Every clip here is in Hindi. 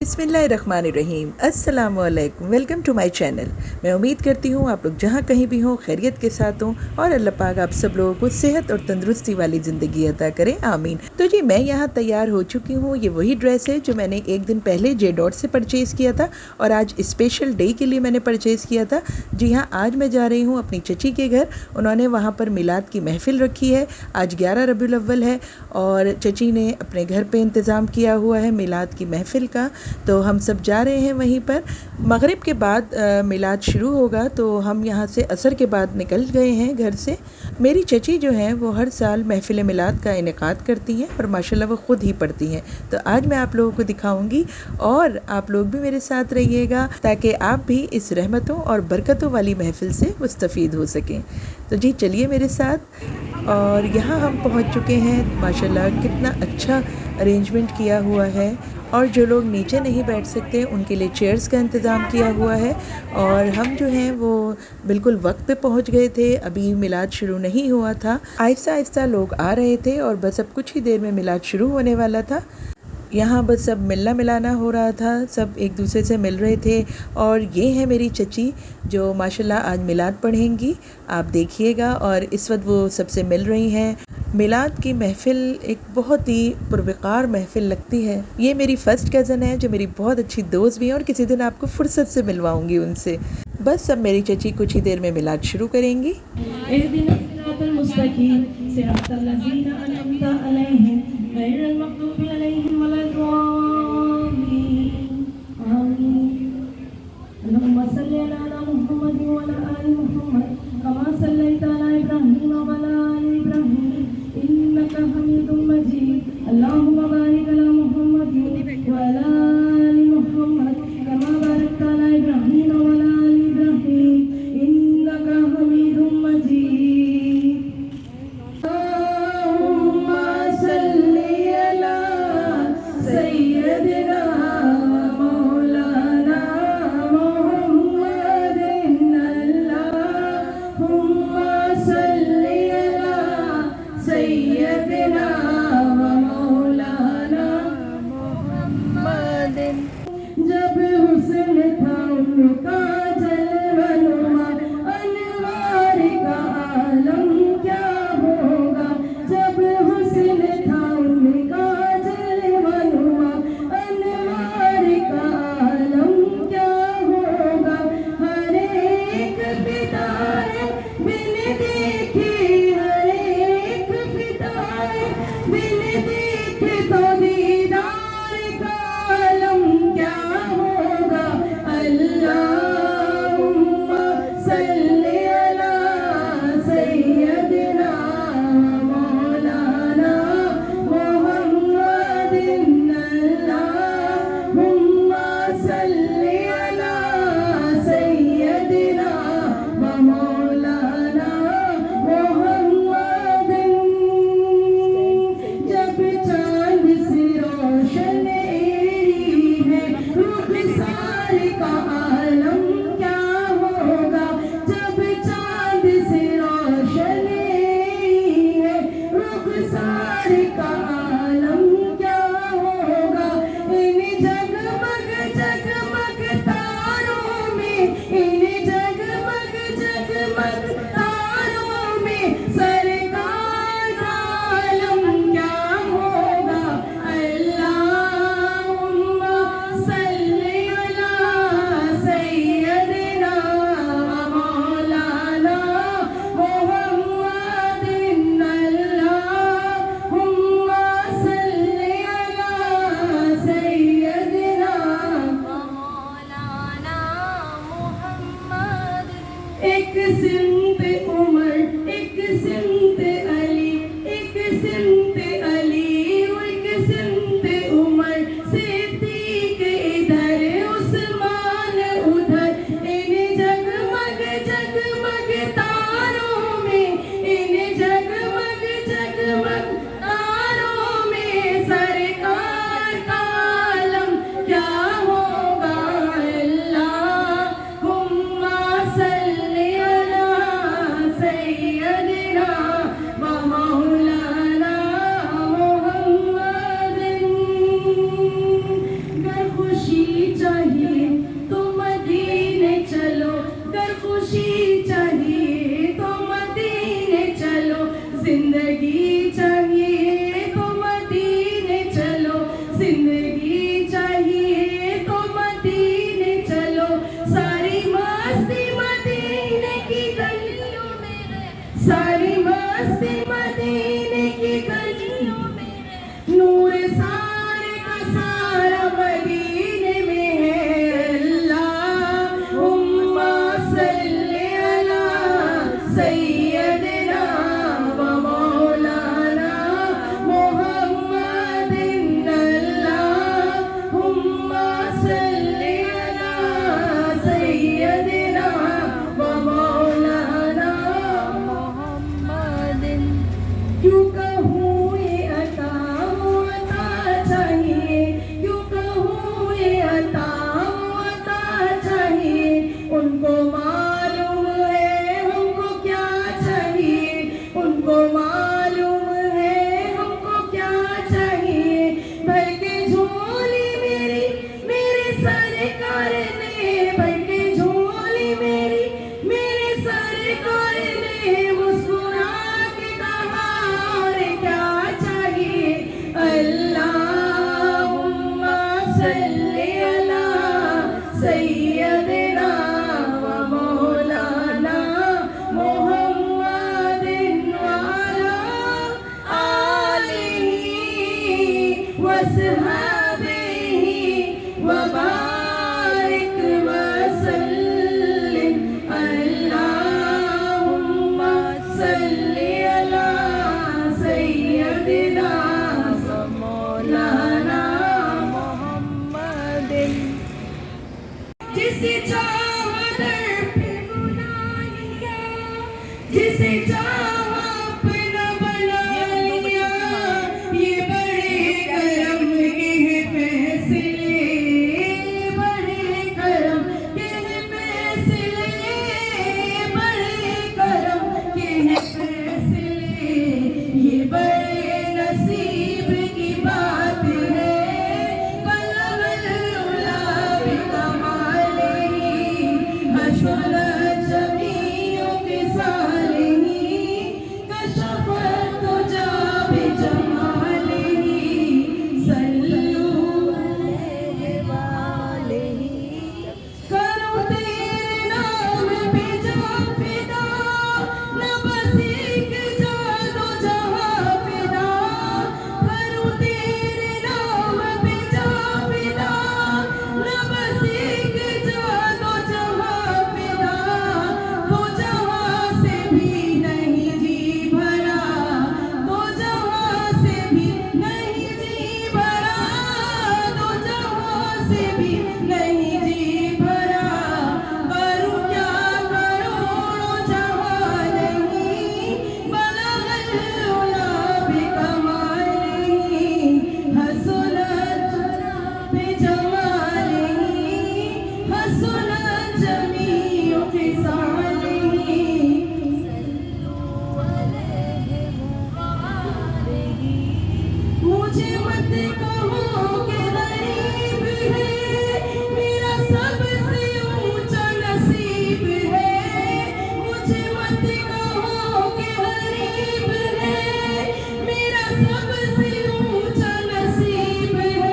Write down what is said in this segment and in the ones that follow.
बिस्मिल्लाहिर्रहमानिर्रहीम, अस्सलामुअलैकुम। Welcome to my channel. मैं उम्मीद करती हूँ आप लोग जहाँ कहीं भी हों खैरियत के साथ हों और अल्लाह पाक आप सब लोगों को सेहत और तंदुरुस्ती वाली ज़िंदगी अता करें, आमीन। तो जी मैं यहाँ तैयार हो चुकी हूँ। ये वही ड्रेस है जो मैंने एक दिन पहले जे डॉट से परचेज़ किया था और आज स्पेशल डे के लिए मैंने परचेज़ किया था। जी हाँ, आज मैं जा रही हूँ अपनी चची के घर। उन्होंने वहाँ पर मिलाद की महफ़िल रखी है। आज 11 रबीउल अव्वल है और चची ने अपने घर पर इंतज़ाम किया हुआ है मिलाद की महफ़िल का। तो हम सब जा रहे हैं वहीं पर। मगरिब के बाद मिलाद शुरू होगा तो हम यहाँ से असर के बाद निकल गए हैं घर से। मेरी चची जो हैं वो हर साल महफ़िल मिलाद का इनेकाद करती हैं और माशाल्लाह वो ख़ुद ही पढ़ती हैं। तो आज मैं आप लोगों को दिखाऊंगी और आप लोग भी मेरे साथ रहिएगा ताकि आप भी इस रहमतों और बरकतों वाली महफ़िल से मुस्तफ़ीद हो सकें। तो जी चलिए मेरे साथ। और यहाँ हम पहुँच चुके हैं। माशाल्लाह कितना अच्छा अरेंजमेंट किया हुआ है और जो लोग नीचे नहीं बैठ सकते उनके लिए चेयर्स का इंतज़ाम किया हुआ है। और हम जो हैं वो बिल्कुल वक्त पे पहुंच गए थे। अभी मिलाद शुरू नहीं हुआ था, आहिस्ता आहिस्ता लोग आ रहे थे और बस अब कुछ ही देर में मिलाद शुरू होने वाला था। यहाँ बस सब मिलना मिलाना हो रहा था, सब एक दूसरे से मिल रहे थे। और ये है मेरी चची जो माशाल्लाह आज मिलाद पढ़ेंगी, आप देखिएगा। और इस वक्त वो सबसे मिल रही हैं। मिलाद की महफ़िल एक बहुत ही पुरवकार महफ़िल लगती है। ये मेरी फ़र्स्ट कज़न है जो मेरी बहुत अच्छी दोस्त भी है और किसी दिन आपको फ़ुर्सत से मिलवाऊंगी उनसे। बस अब मेरी चची कुछ ही देर में मिलाद शुरू करेंगी। जब हुस्न था उनका जलवनुमा, अनवार का आलम क्या होगा। जब हुस्न था उनका जलवनुमा, अनवार का आलम क्या होगा। हर एक फिदाए बिन देखे, हर एक फिदाए बिन देखे तो दीदार का आलम क्या होगा। अल्लाह सैयदना व मौलाना मुहम्मदिन वाला आलिही वसहाबिही व बारिक वसल्लिम अल्लाहुम्मा सल्लि अला सैयदना व मौलाना मुहम्मदिन। जिसे चाहा दर पे बुला लिया, जिसे चाहा अपना बना लिया, ये बड़े करम के हैं फैसले, बड़े करम के हैं फैसले, बड़े करम के हैं फैसले, ये बड़े नसीब की बात है। बलगल उला बिकमालिही हसनत जमीउ फिसालिही कशफत तुजा बिजमालिही सल्लू अलैहि वालिही। करो तेरे नाम पे जा फिदा, न बस एक जादो जहां फिदा। करो तेरे नाम पे जा फिदा, न बस एक जादो जहां फिदा। तो जहां से भी नहीं जी भरा, तो जहां से भी नहीं जी भरा, तो जहां से भी नहीं जी भरा। करूं क्या करोड़ों जहां नहीं, बलगल उला बिकमालिही हसनत बिजमालिही हसनत जमीउ फिसालिही सल्लू अलैहि वालिही। मुझे मत कहो कि गरीब है, मेरा सबसे ऊंचा नसीब है। मुझे मत कहो कि गरीब है, मेरा सबसे ऊंचा नसीब है।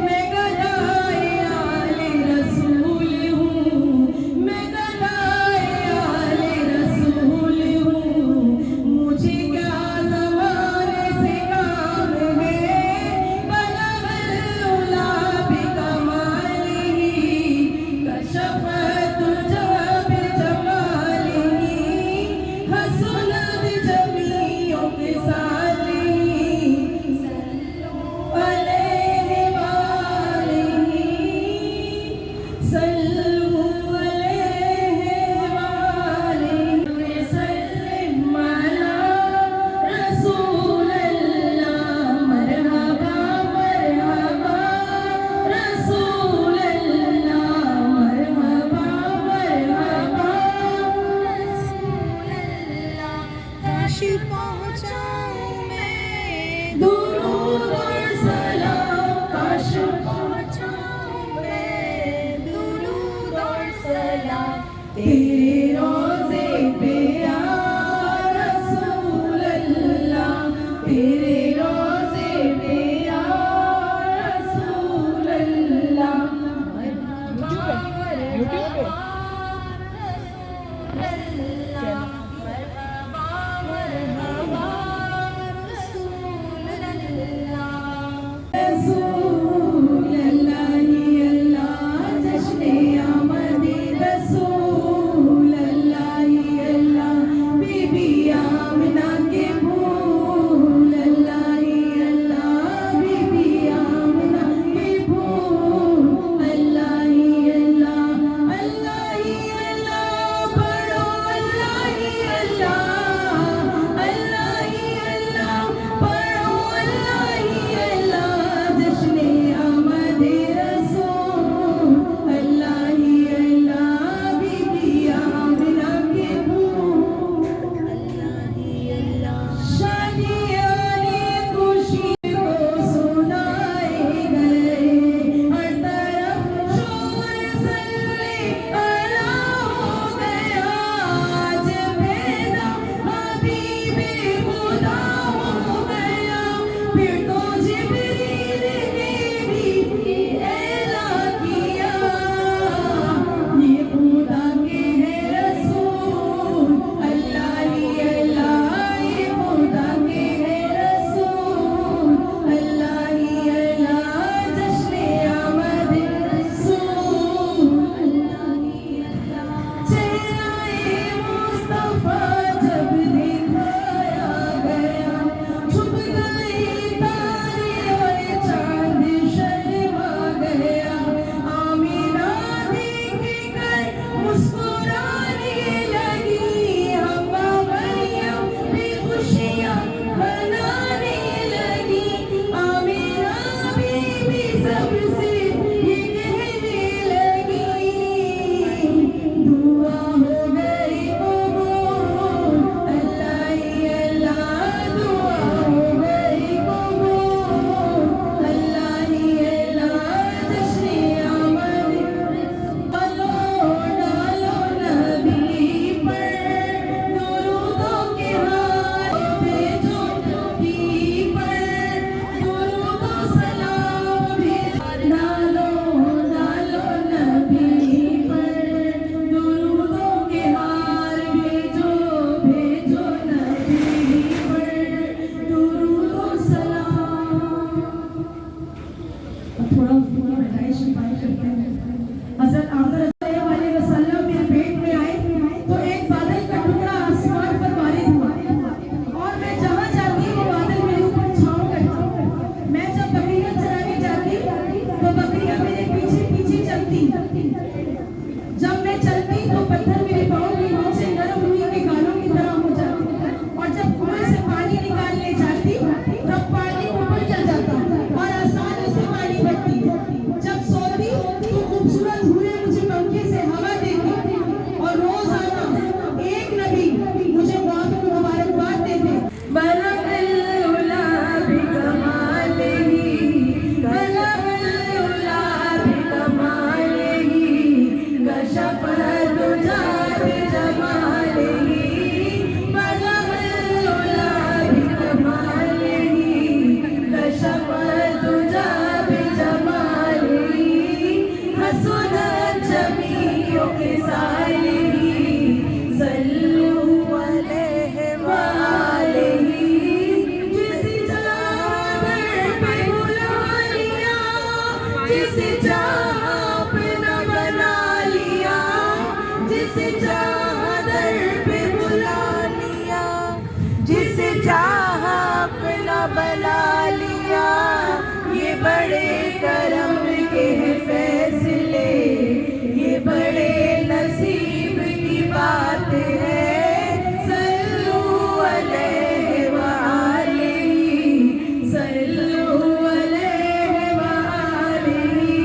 मैं गदाए आले रसूल हूँ, मैं गदाए आले रसूल हूँ। मुझे क्या ज़माने से काम है, बलगल उला बिकमालिही कशफत तुजा बिजमालिही हसनत जमीउ फिसालिही सल्लू अलैहि वालिही सल्लू अलैहि वालिही सल्लिम अला रसूलल्लाह। मरहबा मरहबा रसूलल्लाह, मरहबा मरहबा रसूलल्लाह। काश पहुँचाऊं मैं दुरूद और सलाम, काश पहुँचाऊं मैं दुरूद और सलाम तेरे रोज़े पे या रसूलल्लाह, तेरे रोज़े पे या रसूलल्लाह। मरहबा मरहबा रसूलल्लाह, मरहबा मरहबा रसूलल्लाह। रसूलल्लाह ही अल्लाह जश्ने आमद रसूल चलती, जब मैं चलती तो पत्थर मेरे पाँव के नीचे नरम रुई के गालों की तरह हो जाते, और जब कुएं से पानी निकालने जाती तब पानी ऊपर चल जाता और आसानी से पानी भरती। जब सोती तो खूबसूरत हुए मुझे पंखे से हवा देती, और रोजाना एक नबी मुझे मुबारकबाद देते। जिसे चाहा अपना बना लिया, जिसे चाहा दर पे बुला लिया, जिसे चाहा अपना बना लिया। ये बड़े करम के हैं फैसले, ये बड़े नसीब की बात है। सल्लू अलैहि व आलिही, सल्लू अलैहि व आलिही।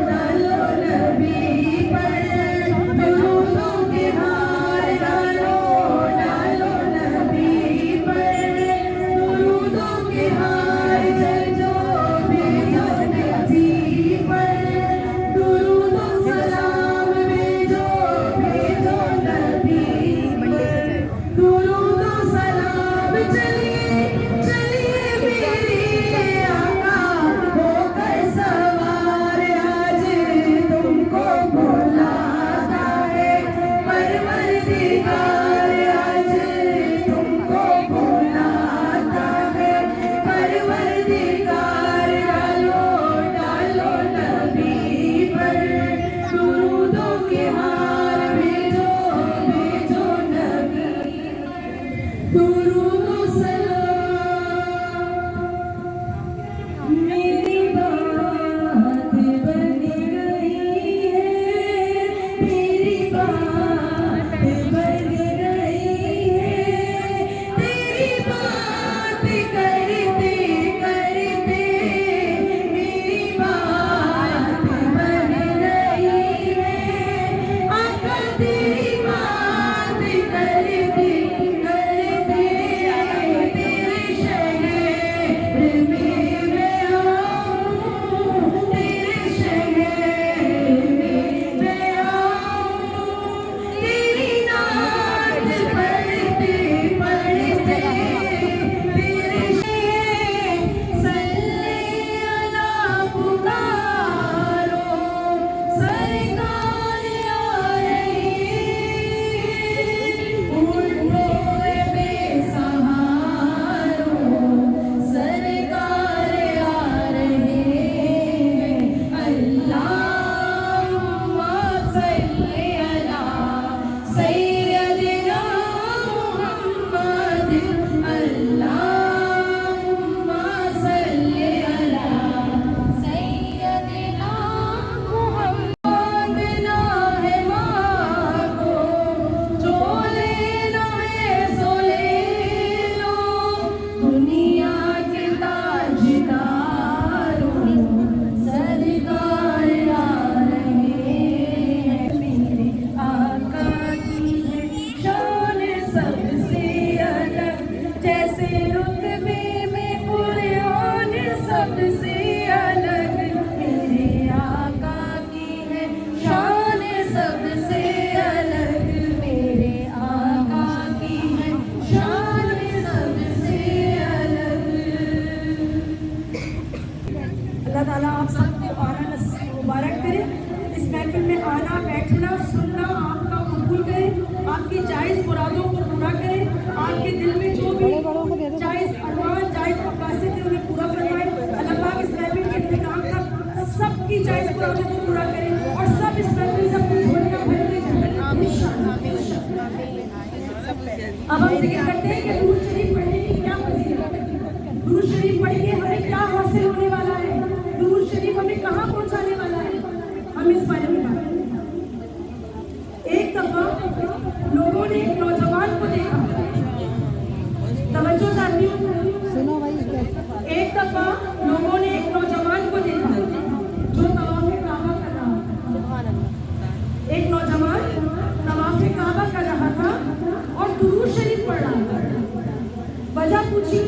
डालो नबी पर दुरूदों के हार, डालो नबी पर दुरूदों के हार। जो भेजो नबी पर दुरूदो सलाम, भेजो नबी पर दुरूदो सलाम। चलिए मेरे आका होकर सवार, आज तुमको बुलाता है परवरदिगार, आज तुमको बुलाता है परवरदिगार। डालो नबी पर दुरूदों के हार, भेजो नबी दुरूदो सलाम। मेरी बात बन गई है, मेरी बात बन गई है, तेरी बात करते करते मेरी बात बन गई है। आका तेरी बात करते करते तेरे शहर में मैं आऊं, तेरे शहर में मैं आऊं। तेरी नात पढ़ते पढ़ते तेरे सल्ले अला पुकारो, सरकार आ रही। उठो बेसहारो, सरकार आ रहे। अल्लाहुम्मा सल्ली अला सय्यदिना मुहम्मद, अल्लाहुम्मा सल्ली अला सय्यदिना मुहम्मद। ना है माँ को जो लेना है सो ले लो, दुनिया के ताजदारों सरकार आ रहे हैं। मेरे आका की है शान सबसे अलग, जैसे रुतबे में कुरान सबसे अलग। मेरे आका की है शान सबसे अलग, मेरे आका की है शान सबसे अलग। अल्लाह ताला आप सबको आना मुबारक करे। इस महफिल में आना बैठना सुनना आपका कबूल करे, आपकी जायज़ मुरादों को पूरा करे, आपके दिल में जो भी जायज़ अरमान जायज़ मकासद है उन्हें पूरा फरमाए। अल्लाह पाक इस महफिल के इख्तिताम तक सबकी जायज़ मुरादों को पूरा करे और सब इस महफिल से अपनी झोलियां भरते जाएं इंशाअल्लाह। अब हम जिक्र करते हैं कि दुरूद शरीफ पढ़ने की क्या फजीलत है, दुरूद शरीफ पढ़ के हमें क्या हासिल होने वाला है, दुरूद शरीफ हमें कहाँ पहुँचाने वाला है। हम इस बारे में बात करें। एक दफा लोगों ने एक नौजवान को देखा, तवज्जो चाहती हूँ। सुनो भाई, एक दफा लोगों ने एक नौजवान को देखा जो तवाफ़े काबा कर रहा था। सुभान अल्लाह। एक नौजवान तवाफ़े काबा कर रहा था और दुरूद शरीफ पढ़ रहा था। वजह पूछी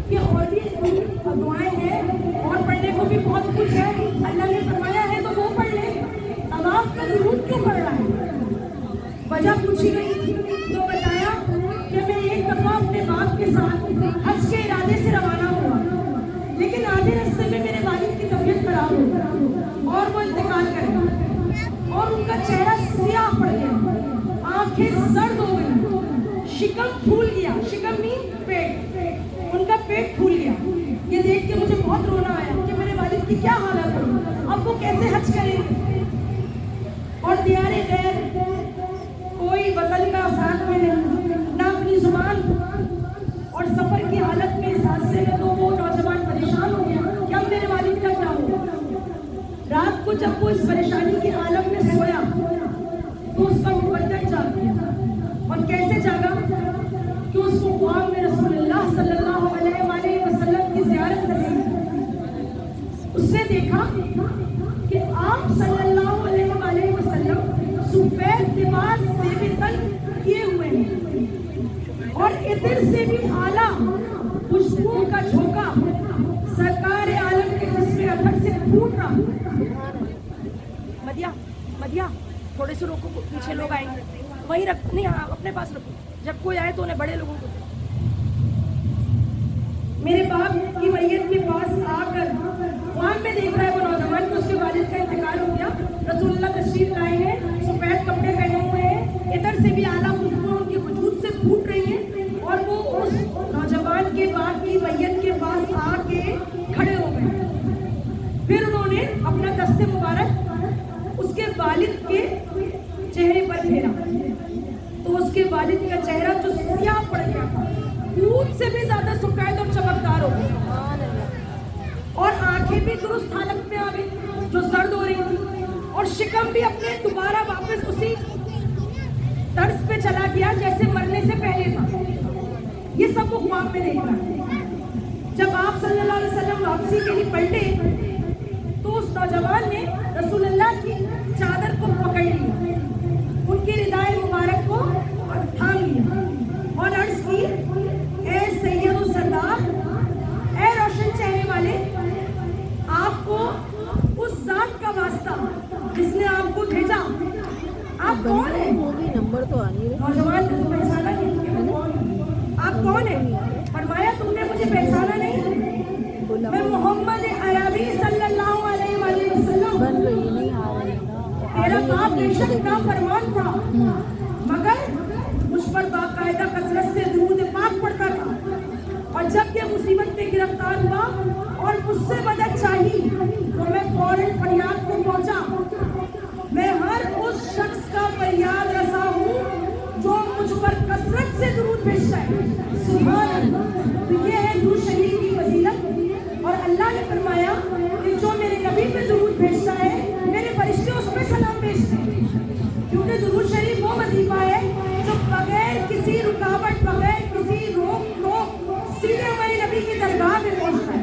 कि और भी दुआएं हैं और पढ़ने को भी बहुत कुछ है, अल्लाह ने फरमाया है तो वो पढ़ ले, तवाफ़ का दुरूद क्यों पढ़ रहा है? वजह पूछी गई तो बताया कि मैं एक दफा अपने बाप के साथ हज के इरादे से रवाना हुआ, लेकिन आधे रास्ते में मेरे वालिद की तबीयत खराब हो गई और वो इंतकाल कर गए और उनका चेहरा सियाह पड़ गया, आंखें सर्द हो गई, शिकम फूल गया। शिकम मीन पेट, उनका पेट फूल गया। ये देख के मुझे बहुत रोना आया कि मेरे वालिद की क्या हालत होगी, अब वो कैसे हज करेंगे। और दियारे गैर, कोई वतन का साथ में नहीं, ना अपनी जुबान, और सफर की हालत में इस हादसे में तो वो नौजवान परेशान हो गया कि अब मेरे वालिद का क्या होगा। रात को जब वो इस परेशानी के आलम में सोया तो उसका मुकद्दर जाग गया। और कैसे जागा कि उसको ख्वाब में रसूलुल्लाह सल्लल्लाहु अलैहि वसल्लम की ज़ियारत नसीब। उसने देखा कि आप सल्लल्लाहु अलैहि वसल्लम सफेद लिबास से भी तन किए हुए हैं और इधर से भी आला खुशबू का झोंका सरकार आलम के जिस्म अथर से फूट रहा। मदिया मदिया थोड़े से रोको, पीछे लोग आएंगे, वहीं रख, नहीं हाँ अपने पास रखो, जब कोई आए तो उन्हें बड़े लोगों को दो। मेरे बाप की मैयत के पास आकर ख्वाब में देख रहा है वो नौजवान कि उसके वालिद का इंतकाल हो गया, रसूलुल्लाह तशरीफ लाए हैं, सफेद कपड़े पहने हुए हैं, इधर से भी आला खुशबू उनके वजूद से फूट रही है और वो उस नौजवान के बाप की मैयत के पास आके खड़े हो गए। फिर उन्होंने अपना दस्ते मुबारक उसके वालिद के चेहरे पर फेरा तो उसके वालिद का चेहरा जो सियाह पड़ गया था, दूध से भी ज्यादा सफेद और चमकदार हो गया और आंखें भी दुरुस्त हालत में आ गई जो जर्द हो रही थी और शिकम भी अपने दोबारा वापस उसी तर्ज पे चला गया जैसे मरने से पहले था। ये सब वो ख्वाब में देख रहा है। जब आप सल्लल्लाहु अलैहि वसल्लम वापसी के लिए पलटे तो उस नौजवान ने रसूलुल्लाह की चादर को पकड़ लिया, उनकी रिदाए मुबारक को थाम लिया और अर्ज की, ए सैयद सरदार, ए रोशन चेहरे वाले, आपको उस जात का वास्ता जिसने आपको भेजा, आप कौन है? वो भी नंबर तो आ नहीं रहे। नौजवान ने पहचाना नहीं, आप कौन है? फरमाया तुमने मुझे पहचाना नहीं, मैं मोहम्मद अरबी सल्लल्लाहु अलैहि वसल्लम बन रही नहीं आ रही। तेरा बाप बेशक नाफरमान था मगर मुझ पर बाकायदा कसरत से दुरूद पाक पढ़ता था और जब ये मुसीबत में गिरफ्तार हुआ और मुझसे मदद चाहिए तो मैं फौरन फरियाद को पहुंचा। मैं हर उस शख्स का फरियाद रसा हूँ जो मुझ पर कसरत से दुरूद भेजता है। सुभान अल्लाह। तो ये है दुरूद शरीफ की फजीलत और अल्लाह ने फरमाया कि जो मेरे नबी पे दुरूद भेजता है मेरे फरिश्ते उस पर सलाम भेजते हैं, क्योंकि दुरूद शरीफ वो वजीफा है जो बगैर किसी रुकावट, बगैर किसी रोक टोक सीधे हमारे नबी की दरगाह में पहुंचता है,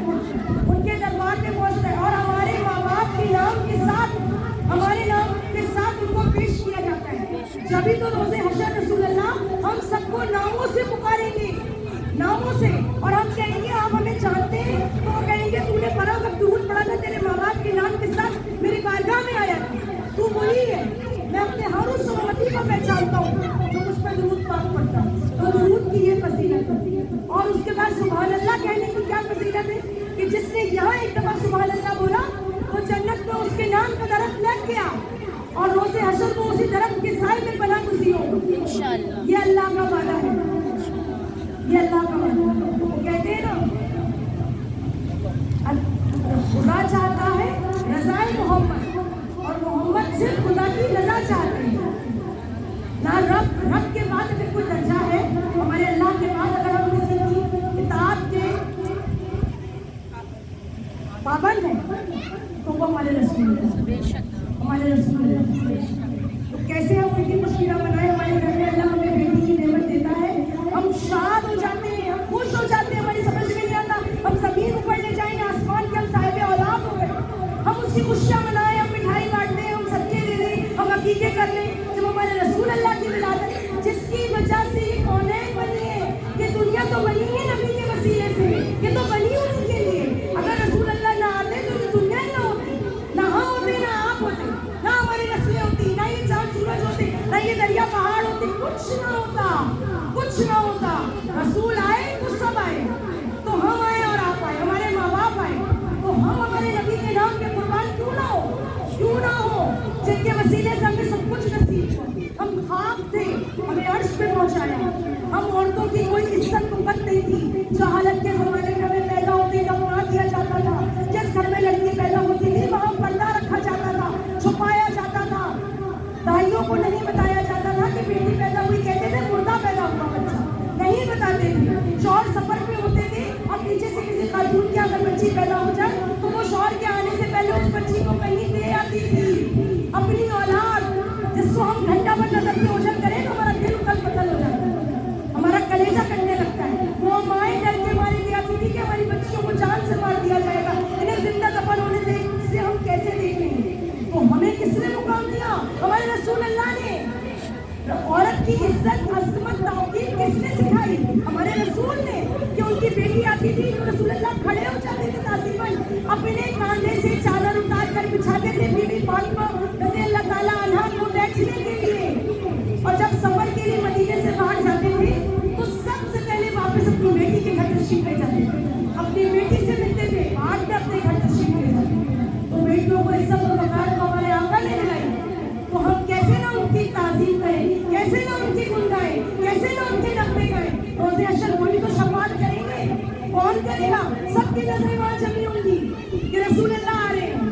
उनके दरबार में पहुंचता है और हमारे माँ बाप के नाम के साथ, हमारे नाम के साथ उनको पेश किया जाता है। जब तो रोज़े हशर रसूलुल्लाह हम सबको नामों से पुकारेंगे, नामों से, और हम कहेंगे आप हमें जानते हैं, तो वो कहेंगे तूने पढ़ा वक्त दुरूद पढ़ा था, तेरे माँ बाप के नाम के साथ मेरी बारगाह में आया था, तू वही है। मैं अपने हर उस उम्मती को पहचानता हूँ जो मुझ पर दुरूद पाक पढ़ता है। तो दुरूद की ये फजीलत है। और उसके बाद सुभान अल्लाह कहने की क्या फजीलत है कि जिसने यहाँ एक दफा सुभान अल्लाह बोला तो जन्नत में उसके नाम का दरख्त लग गया और रोज़े हशर को उसी दरख्त के साए में बना खुशी हो। इंशाअल्लाह ये अल्लाह का वादा है, ये अल्लाह का वादा है। वो कहते हैं ना, खुदा चाहता है रज़ाए मोहम्मद और मोहम्मद सिर्फ खुदा की रज़ा चाहते हैं। ना रब के बाद अगर कोई दर्जा है हमारे अल्लाह के बाद, अगर हम किसी की इताअत के पाबंद हैं तो वो हमारे रसूल हैं। बेशक हमारे रसूल अल्लाह। तो कैसे हम उनकी खुशियाँ मनाएं? हमारे घर में अल्लाह हमें बेटी की नेमत देता है, हम शाद हो जाते हैं, हम खुश हो जाते हैं, हमारी समझ में नहीं आता, हम ज़मीन ऊपर ले जाएंगे आसमान के, हम साहिब औलाद हो गए, हम उसकी खुशियाँ मनाएं, हम मिठाई बांट दें, हम सदके दे दें, हम अकीके कर लें। जब हमारे रसूल अल्लाह की विलादत, जिसकी वजह से ये कौनैन बनी है, ये दुनिया तो बनी है नबी के वसीले से, ये तो बनी उन्हीं के लिए। अगर रसूल अल्लाह ना आते तो ये दुनिया ही ना होती, ना हम होते, ना आप होते, ना हमारी नस्लें होती, ना ये चांद सूरज होते, ना ये दरिया पहाड़ होते, कुछ ना होता, कुछ ना होता। रसूल आए तो सब आए, तो हम आए और आप आए, हमारे माँ बाप आए, तो हम हमारे नबी के नाम के कुर्बान क्यों ना हो, क्यों ना हो, जिनके वसीले से हमें सब कुछ नसीब हुआ। हम खाक थे, हमें अर्श पे पहुंचाया। हम औरतों की कोई इज्जत कुव्वत नहीं थी। जहालत के ज़माने में हमें पैदा होते ही दफना दिया जाता था। जिस घर में लड़की पैदा होती थी वहाँ पर्दा रखा जाता था, छुपाया जाता था, दाइयों को नहीं बताया जाता था कि बेटी पैदा हुई, कहते थे मुर्दा पैदा हुआ बच्चा, नहीं बताते थे। शौहर सफर पे होते थे, अब पीछे से किसी खातून की अगर बच्ची पैदा हो जाए तो वो शौहर के आने से पहले उस बच्ची को कहीं दे आती थी। अपनी औलाद जिसको हम घंटा भर नजर से ओझल करें तो हमारा दिल उथल पुथल हो जाता है, हमारा कलेजा कटने लगता है। वो माएँ डर के मारे ले आती थी कि हमारी बच्चियों को जान से मार दिया जाएगा, इन्हें जिंदा दफन होने से हम कैसे देख लेंगे। तो हमें किसने मुकाम दिया? हमारे रसूल अल्लाह ने। औरत की इज्जत, अज़मत, तौक़ीर किसने सिखाई? हमारे रसूल ने। कि उनकी बेटी आती थी तो रसूल अल्लाह खड़े हो जाते थे ताज़ीमन, अपने कांधे से चादर उतार कर बिछाते थे बीबी फातिमा रज़ी अल्लाह ताला अन्हा को बैठने के लिए। और जब सफर के लिए मदीने से बाहर जाते थे तो सबसे पहले वापस अपनी बेटी के घर तशरीफ ले जाते थे, अपनी बेटी से मिलते थे, बाद में अपने घर तशरीफ ले जाते थे। तो बेटियों को इज्जत और वक़ार को हमारे आका ने दिलाई, तो हम कैसे ना उनकी ताज़ीम करें, कैसे ना उनकी गुण गाएं, कैसे ना उनके नगमे गाएं। रोज़े हशर वो भी तो शफ़ाअत करेंगे, कौन करेगा? सबकी नजरें वहाँ जमी होंगी कि रसूल अल्लाह आ रहे हैं,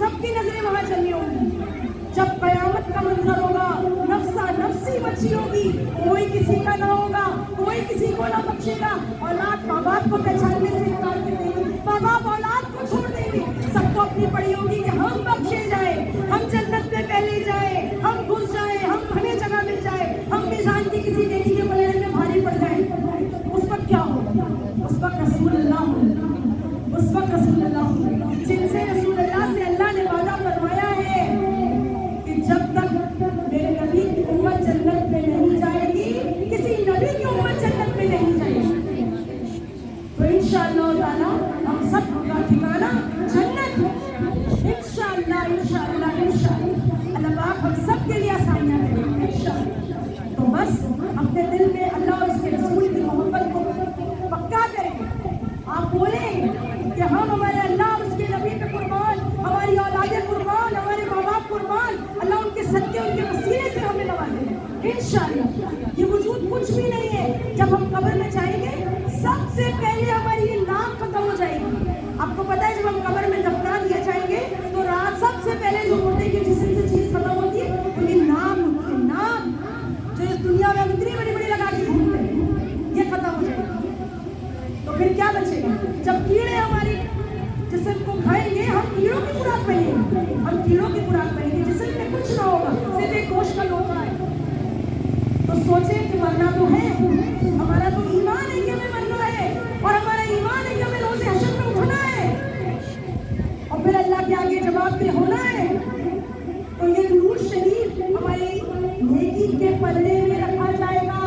सबकी नजरें वहाँ जमी होंगी। जब क़यामत का मंजर होगा, नफ्सा नफ्सी मची होगी, कोई किसी का ना होगा, कोई किसी को ना बख्शेगा। औलाद माँ बाप को पहचानने से इनकार कर देगी, माँ बाप औलाद को छोड़ देंगे, सबको अपनी पड़ी होगी कि हम बख्शे जाए, हम जन्नत में पहले जाए, हम घुस जाए, हम हमें जगह मिल जाए, हम मिजान की किसी नेकी के पलड़े में भारी पड़ जाए। उस वक्त क्या होगा? उस वक्त रसूल अल्लाह होंगे, उस वक्त रसूल अल्लाह होंगे, जिनसे रसूल अल्लाह से अल्लाह ने वादा फरमाया है कि जब तक मेरे नबी की उम्मत जन्नत में नहीं जाएगी, किसी नबी की उम्मत जन्नत में नहीं जाएगी। तो इंशाअल्लाह ताला हम सबका ठिकाना जन्नत है। इंशाअल्लाह इंशाअल्लाह इंशाअल्लाह अल्लाह पाक हम सब के लिए आसानियाँ करें इंशाअल्लाह। तो बस अपने दिल में अल्लाह और उसके रसूल की मोहब्बत को पक्का करें। आप बोलें कि हम हमारे अल्लाह और उसके नबी पे कुर्बान, हमारी औलादे कुर्बान, हमारे माँ बाप कुर्बान, अल्लाह उनके सदके उनके वसीले से हमें नवाजे इंशाअल्लाह। ये वजूद कुछ भी नहीं है। जब हम कब्र में जाएंगे सबसे पहले हमारी ये नाक खत्म हो जाएगी। आपको पता है जब हम कब्र में दफना दिए जाएंगे तो रात सबसे पहले जो मुर्दे के जिस्म से चीज खत्म होती है उनकी नाक होती है। नाक जो इस दुनिया में हम इतनी बड़ी बड़ी लगा के घूमते हैं ये खत्म हो जाएगी। तो फिर क्या बचेगा? जब कीड़े हमारी जिस्म को खाएंगे हम कीड़ों की खुराक बनेंगे, हम कीड़ों की खुराक बनेंगे, जिस्म में कुछ ना होगा, सिर्फ एक गोश्त का लोटा है। तो सोचे कि मरना तो है, हमारा तो ईमान है कि हमें मरना है, और हमारा ईमान है कि हमें रोज़े हशर में उठना है और फिर अल्लाह के आगे जवाब भी होना है। तो ये दुरूद शरीफ हमारी नेकी के पलड़े में रखा जाएगा।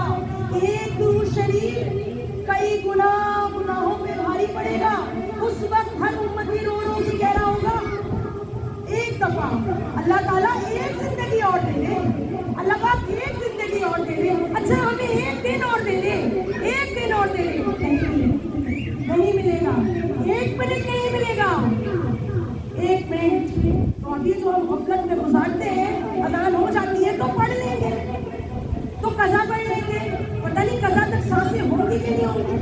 एक दुरूद शरीफ कई गुनाहों पे भारी पड़ेगा। उस वक्त हर उम्मती रो रो के कह रहा होगा एक दफा अल्लाह ताला एक जिंदगी और दे दे, अल्लाह पाक एक जिंदगी और दे दे, अच्छा हमें एक दिन और दे दे, एक दिन और दे दे। नहीं मिलेगा, एक मिनट नहीं मिलेगा, एक मिनट। तो अभी जो हम गफलत में गुजारते हैं, अजान हो जाती है तो पढ़ लेंगे, तो कज़ा पढ़ लेंगे, पता नहीं कज़ा तक सांसें होंगी कि नहीं होंगी,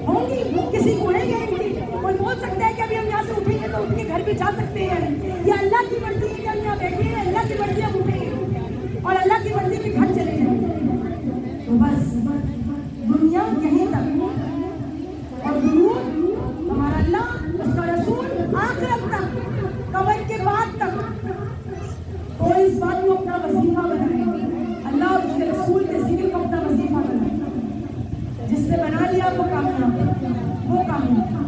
होंगी, किसी को है गारंटी? कोई बोल सकता है कि अभी हम यहाँ से उठेंगे तो उठ के घर भी जा सकते हैं, या अल्लाह की मर्जी है कि हम यहाँ बैठे हैं, अल्लाह की मर्जी हम उठेंगे और अल्लाह की मर्जी पे घर चले जाएंगे। तो बस दुनिया यहीं तक, और दुरूद हमारा अल्लाह उसका रसूल आखिरत तक, कब्र के बाद तक वजीफा बनाएं, अल्लाह और उसके रसूल के जिक्र को अपना वजीफा बनाएं। जिसने बना लिया वो कामयाब, वो कामयाब।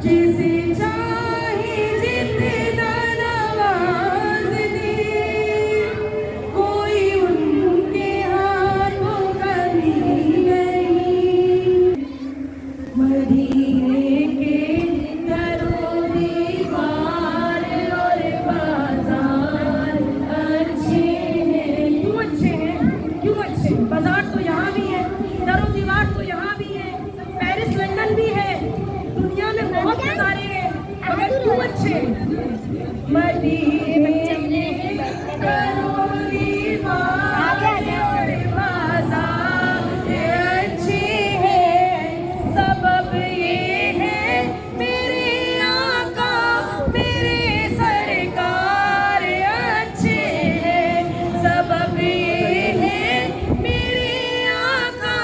जिसे चाहे जितना नवाज दे, कोई उनके हाथों कमी नहीं। मदीने के दरों दीवार और बाजार अच्छे हैं। क्यों अच्छे हैं? क्यों अच्छे? बाजार तो यहाँ भी है, दरों दीवार तो यहाँ भी है, पेरिस लंदन भी है, दुनिया में बहुत सारे हैं, मगर क्यों अच्छे? मदीने के दरों दीवार और बाजार अच्छे हैं। सबब ये है मेरे आका मेरे सरकार अच्छे हैं। सबब ये है मेरे आका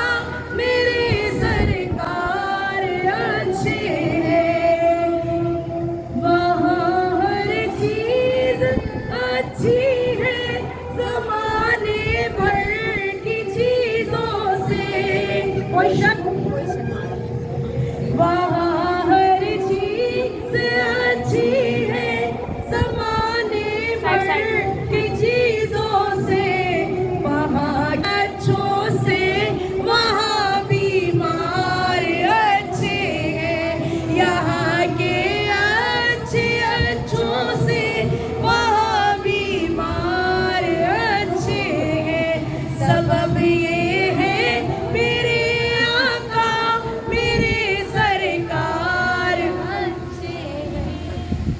मेरे सरकार अच्छे हैं। वहाँ हर चीज अच्छी है ज़माने भर की चीजों से, कोई शक? वहाँ हर चीज अच्छी है ज़माने भर की चीजों से। वहाँ अच्छों से वहाँ बीमार अच्छे हैं। यहाँ के अच्छे अच्छों से वहाँ बीमार अच्छे हैं। सबब ये है मेरे आका मेरे सरकार अच्छे हैं।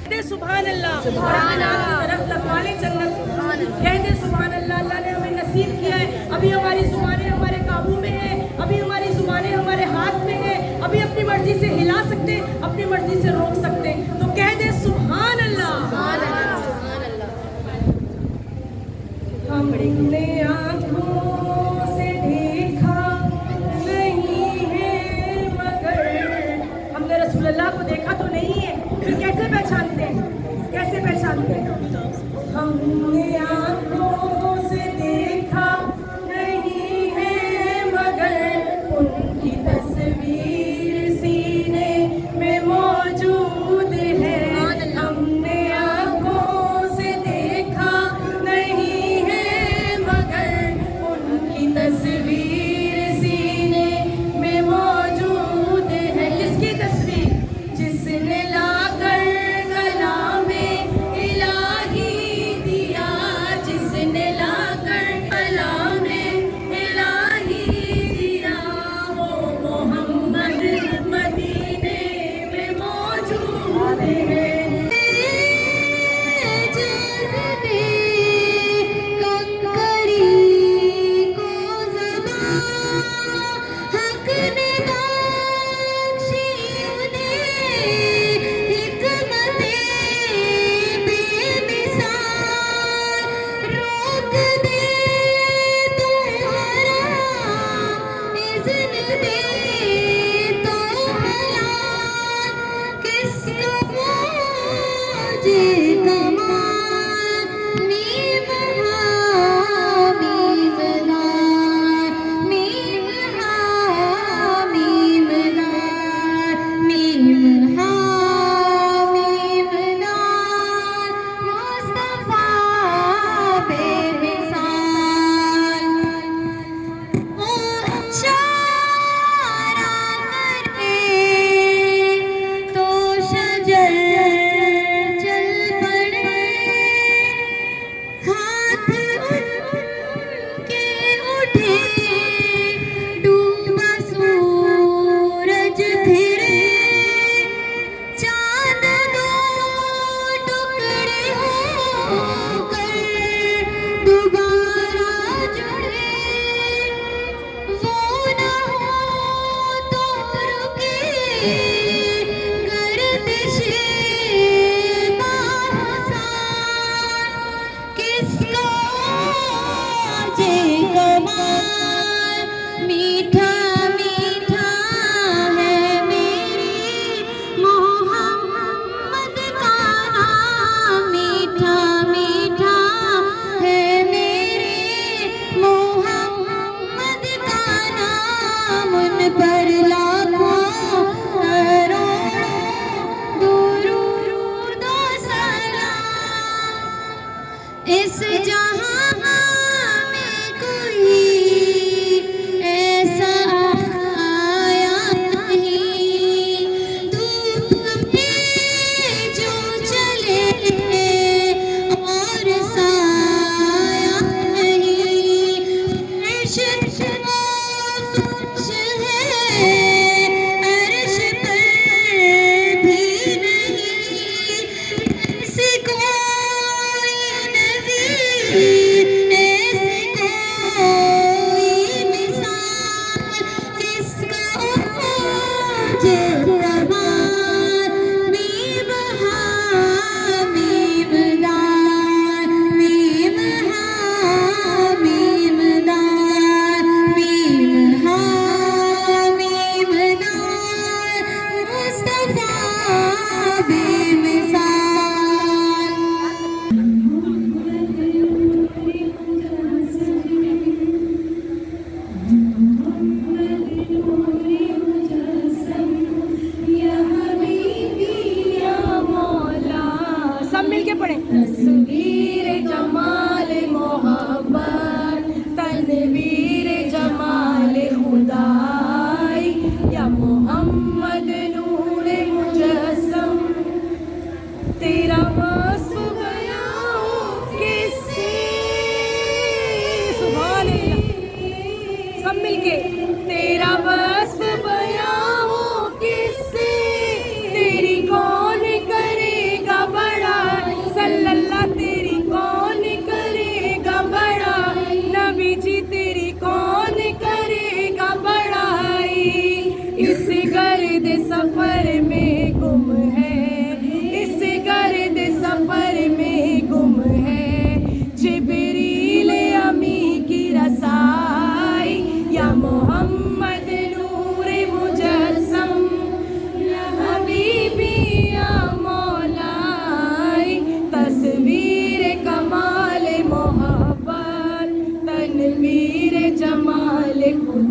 कहते सुभान अल्लाह, सुभान अल्लाह, तरफ लगवा ले जन्नत। कहते सुभान अल्लाह। अल्लाह ने हमें नसीब किया है। अभी हमारी जुबानें हमारे काबू में है, अभी हमारी जुबानें हमारे हाथ में है, अभी अपनी मर्जी से हिला सकते, अपनी मर्जी से रोक सकते। तो कह दे सुभान अल्लाह। हमने आँखों से देखा नहीं है मगर, हमने रसूल अल्लाह को देखा तो नहीं है, फिर कैसे पहचानते हैं? कैसे पहचानते हैं? हमने आँखों से देखा नहीं है मगर उनकी तस्वीर सीने में मौजूद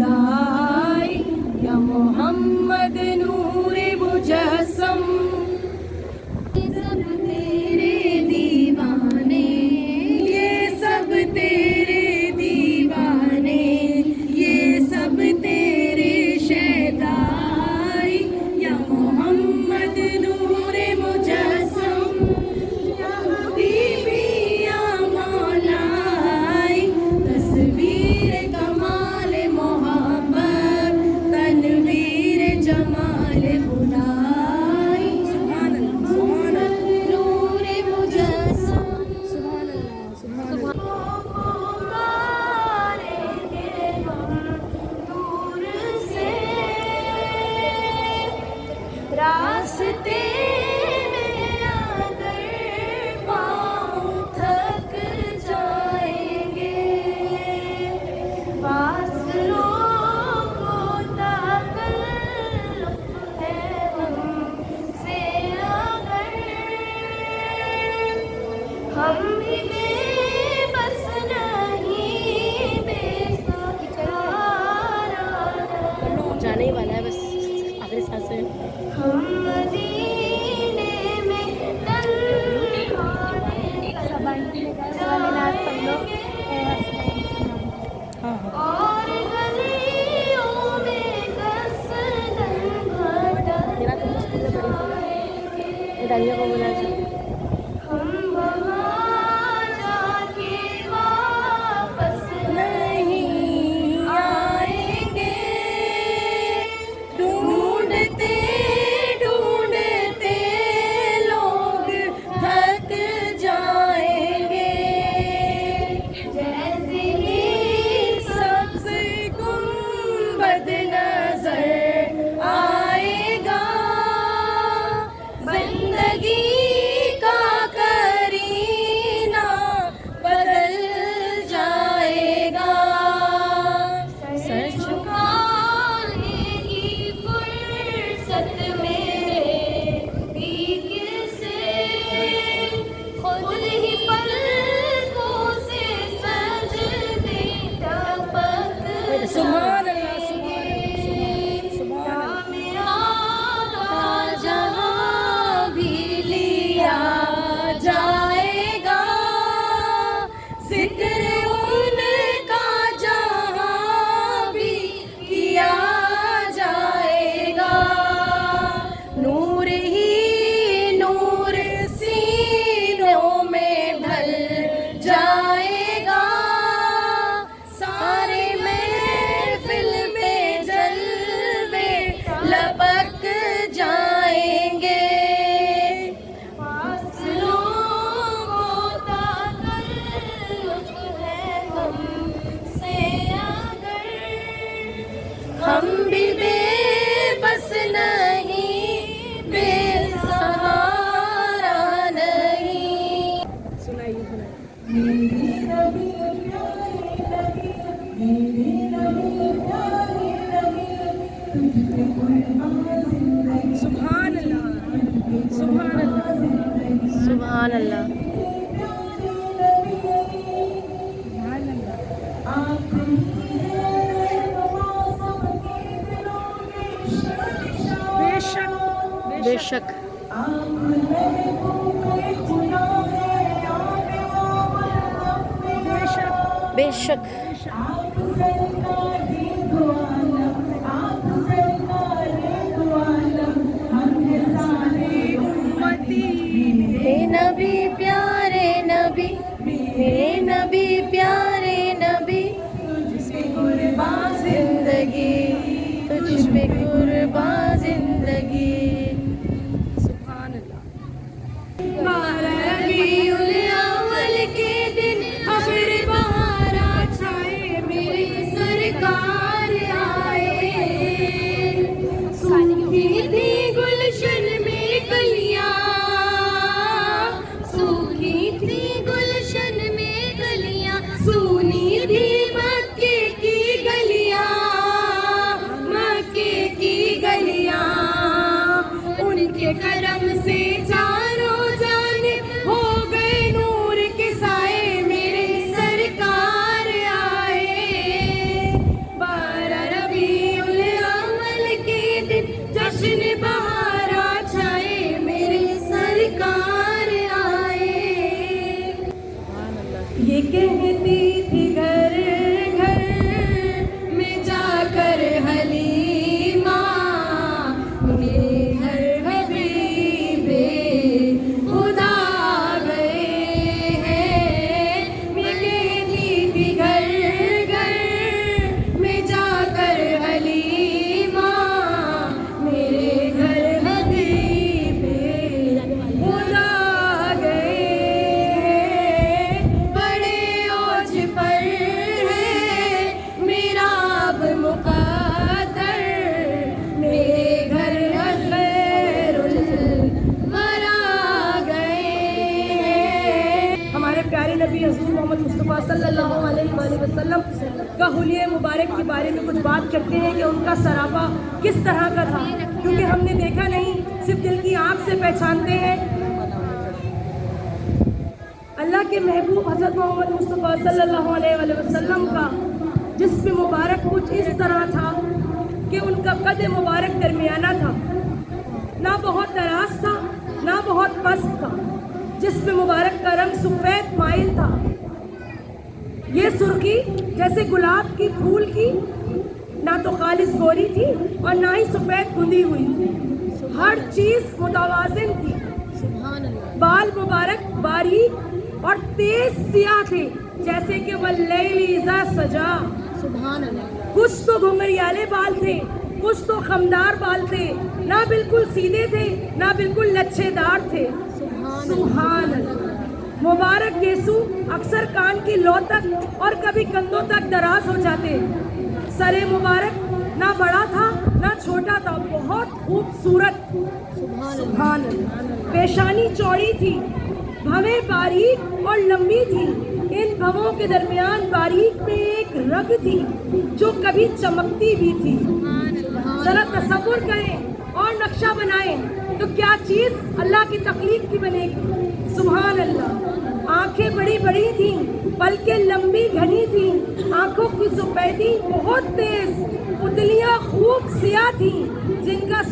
खुदाई या मोहम्मद नूरे मुजस्सम। सब तेरे दीवाने, ये सब तेरे दीवाने, ये सब तेरे शहदाई या मोहम्मद नूरे मुजस्सम। या हबीबी या मौलाई, तस्वीर कमाल मोहब्बत, तनवीर जमाल खुदाई। सुभान अल्लाह, सुभान अल्लाह, नूरे मुजस्सम। सुभान अल्लाह, सुभान दूर से रास्ते में अगर पाँव थक जाएंगे, फासलों को ताकल्लुफ़ है हमसे अगर, हम भी बेबस नहीं बेसहारा जाने ही वाला है बस आखिरी सांस है। हम मदीने में और गलियों में कसदन मेरा तो स्कूल में पढ़ी थी, दानिया को बोला था हम वहाँ जाके वापस नहीं आएंगे। ढूंढते ढूंढते लोग थक जाएंगे, जैसे ही सबसे गुंबद नजर आएगा, जिंदगी का करीना बदल जाएगा। सर झुका लेगी फुर्सत मेरे पीर से, खुद ही पलकों से सजदे टपक सुभान अल्लाह, जहाँ भी लिया जाएगा, जिक्र उनका जहाँ भी किया जाएगा। नूर ही नूर सीनों में ढल जाएगा, सारे महफिल में जलवे लपक जाएंगे। फासलों को ताकल्लुफ़ है हमसे अगर, हम भी बेबस नहीं बेसहारा नहीं। सुनाइए सुनाइए। सुभान अल्लाह, सुभान अल्लाह, सुभान अल्लाह। बेशक बेशक बेशक हे नबी प्यारे नबी, मेरे नबी प्यारे नबी, तुझ पे कुर्बान जिंदगी, तुझ पे कुर्बान जिंदगी। सुभान अल्लाह। 12 रबीउल अव्वल के दिन अब्र बहारा छाए, मेरे सरकार आए। सूखी थी गुलशन में कलियां, सूखी थी गुलशन में कलियां, सूनी थी मक्के की गलियां, मक्के की गलियां। उनके करम से चारों जानिब हो गए नूर के साए, मेरे सरकार आए। 12 नबी हज़ूर मोहम्मद मुस्तफ़ा सल्लल्लाहु अलैहि वसल्लम का हुलिया मुबारक के बारे में कुछ बात करते हैं कि उनका सरापा किस तरह का था, क्योंकि हमने देखा नहीं, सिर्फ दिल की आँख से पहचानते हैं। अल्लाह के महबूब हज़रत मोहम्मद मुस्तफ़ा सल्लल्लाहु अलैहि वसल्लम का जिस्म मुबारक कुछ इस तरह था कि उनका कद मुबारक दरमियाना था, ना बहुत दराज था ना बहुत पस्त था। जिस्म मुबारक का रंग सफ़ेद माइल था, ये सुर्खी जैसे गुलाब की फूल की, ना तो खालिस गोरी थी और ना ही सफ़ेद गुंदी हुई थी। हर चीज़ मुतवाज़िन थी। बाल मुबारक बारीक और तेज सियाह थे, जैसे कि वल्लैली इज़ा सजा। सुभान अल्लाह। कुछ तो घुंघरियाले बाल थे, कुछ तो खमदार बाल थे, ना बिल्कुल सीधे थे ना बिल्कुल लच्छेदार थे। सुभान अल्लाह। मुबारक गेसू अक्सर कान की लौ तक और कभी कंधों तक दराज हो जाते। सरे मुबारक ना बड़ा था ना छोटा था, बहुत खूबसूरत। सुभान अल्लाह। पेशानी चौड़ी थी, भवें बारीक और लंबी थी। इन भवों के दरमियान बारीक में एक रग थी जो कभी चमकती भी थी। जरा तसव्वुर करें और नक्शा बनाएं तो क्या चीज़ अल्लाह की तख्लीक की बनेगी। सुभान अल्लाह। आंखें बड़ी बड़ी थीं, पलकें लंबी घनी थीं, आंखों की सफेदी बहुत तेज, पुतलियां खूब सियाह थीं, जिनका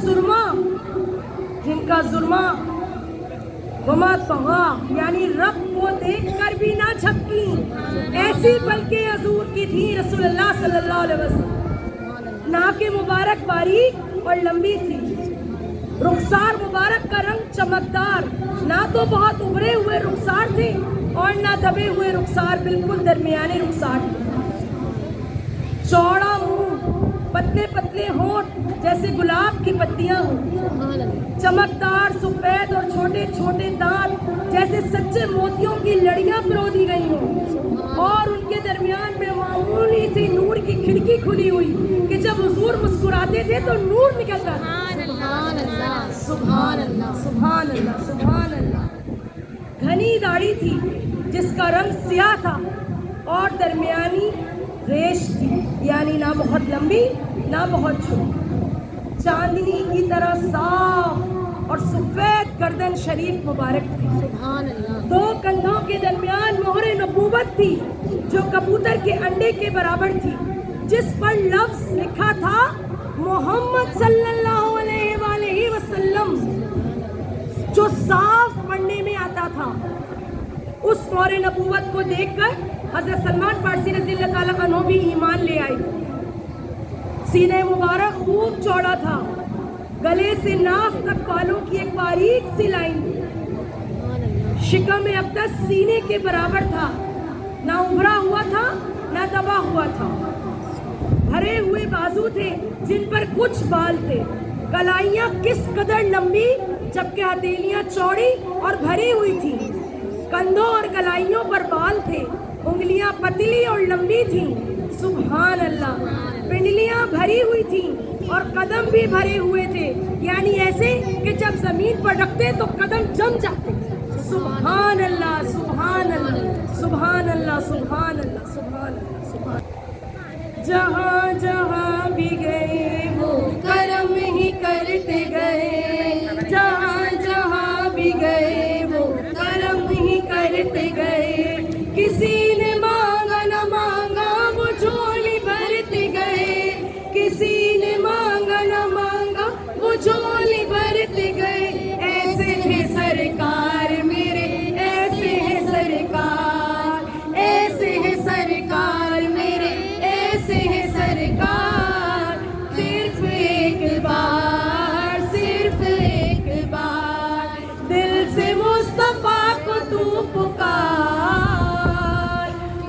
जुर्मा वमा तग़ा यानी रब को देख कर भी ना झपकी, ऐसी पलकें हजूर की थी रसूलुल्लाह सल्लल्लाहु अलैहि वसल्लम। नाके मुबारक बारीक और लंबी थी। रुखसार मुबारक का रंग चमकदार, ना तो बहुत उभरे हुए रुखसार थे और ना दबे हुए रुखसार, बिल्कुल दरमियाने रुखसार थे। चौड़ा मुंह, पतले पतले होंठ जैसे गुलाब की पत्तियां हों, चमकदार सफेद और छोटे छोटे दांत जैसे सच्चे मोतियों की लड़ियां पिरो दी गई हों, और उनके दरमियान में मामूली सी नूर की खिड़की खुली हुई कि जब हुजूर मुस्कुराते थे तो नूर निकलता था। सुभान अल्लाह सुभान अल्लाह सुभान अल्लाह सुभान अल्लाह। घनी दाढ़ी थी जिसका रंग स्याह था और दरमियानी रेश थी, यानी ना बहुत लंबी ना बहुत छोटी। चांदनी की तरह साफ और सफेद गर्दन शरीफ मुबारक थी। सुभान अल्लाह। दो कंधों के दरमियान मोहरे नबूवत थी जो कबूतर के अंडे के बराबर थी, जिस पर लफ्ज लिखा था मोहम्मद सल्लल्लाहु अलैहि वसल्लम, जो साफ पढ़ने में आता था। उस मोहरे नबूवत को देखकर हजरत सलमान फारसी रज़ियल्लाहु ताला अन्हु भी ईमान ले आए। सीने मुबारक खूब चौड़ा था, गले से नाफ तक बालों की एक बारीक सी लाइन थी। शिकम अब्दस सीने के बराबर था, ना उभरा हुआ था ना दबा हुआ था। भरे हुए बाजू थे जिन पर कुछ बाल थे, कलाइयाँ किस कदर लंबी जबकि हथेलियाँ चौड़ी और भरी हुई थी। कंधों और कलाइयों पर बाल थे, उंगलियाँ पतली और लंबी थीं। सुभान अल्लाह। पिंडलियाँ भरी हुई थीं और कदम भी भरे हुए थे, यानी ऐसे कि जब जमीन पर रखते तो कदम जम जाते। सुभान अल्लाह सुभान अल्लाह सुभान अल्लाह सुभान अल्लाह सुभान अल्लाह सुभान। जहाँ जहाँ भी गए वो करम ही करते गए, जहाँ जहाँ भी गए वो करम ही करते गए। किसी ने मांगा न मांगा वो झोली भरते गए, किसी ने मांगा न मांगा वो झोली भरते गए। ऐसे है सरकार मेरे, ऐसे है सरकार, ऐसे है सरकार मेरे, ऐसे है सरकार। सिर्फ एक बार, सिर्फ एक बार दिल से मुस्तफा को तू पुकार,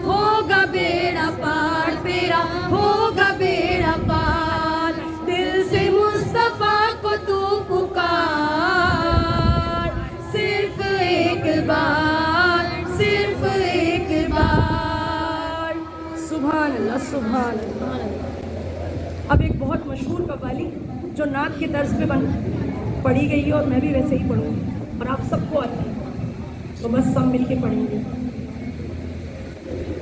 होगा बेड़ा पार तेरा, होगा बेड़ा पार। दिल से मुस्तफा को तू पुकार, सिर्फ एक बार, सिर्फ एक बार। सुभान अल्लाह सुभान अल्लाह। अब एक बहुत मशहूर कव्वाली जो नात के तर्ज पे पढ़ी गई है और मैं भी वैसे ही पढ़ूंगी और आप सबको आती है, तो बस सब मिल के पढ़ेंगे।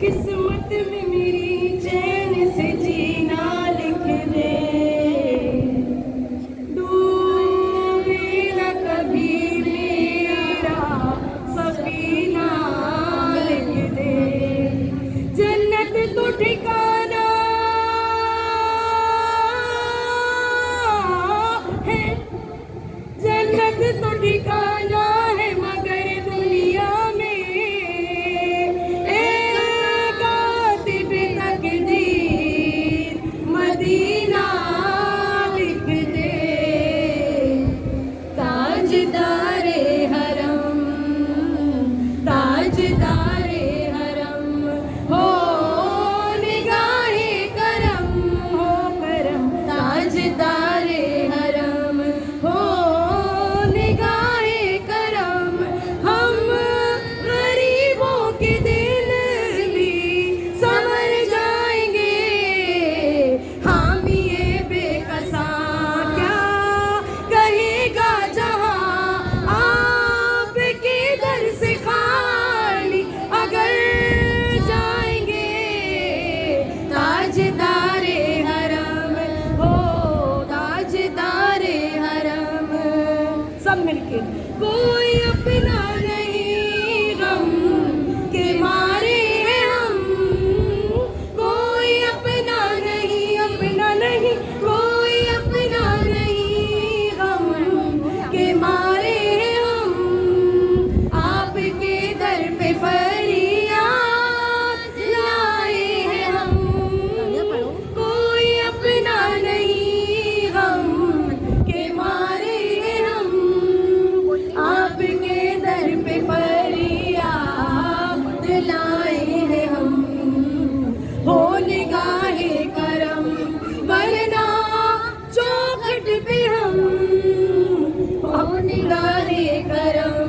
किस्मत में मेरी चैन से जीना लिख दे, डूबे न कभी मेरा सफीना लिख दे, जन्नत तो ठिकाना है, जन्नत तो ठिकाना है मगर दुनिया में एक कातिब तकदीर मदीना लिख दे, ताजदारे हरम, ताजदारे हरम हो निगाहे करम, हो करम, ताजदारे हरम हो निगाहे करम, हम गरीबों के दिल भी संवर जाएंगे, हम ये बेकसा क्या कहेगा जहां आपके दर से खाली अगर जाएंगे, ताजदारे हरम हो, ताजदारे हरम, सब मिलके कोई अपना नहीं गम के मारे हैं हम, कोई अपना नहीं, अपना नहीं, कोई अपना नहीं गम के मारे हैं हम, आपके दर पे फरियाद लाए हैं हम, कोई अपना नहीं गम के मारे हैं हम, आपके दर पे फरियाद लाए हैं हम, हो निगाहे करम वरना चौखट पे हम, हो निगाहे करम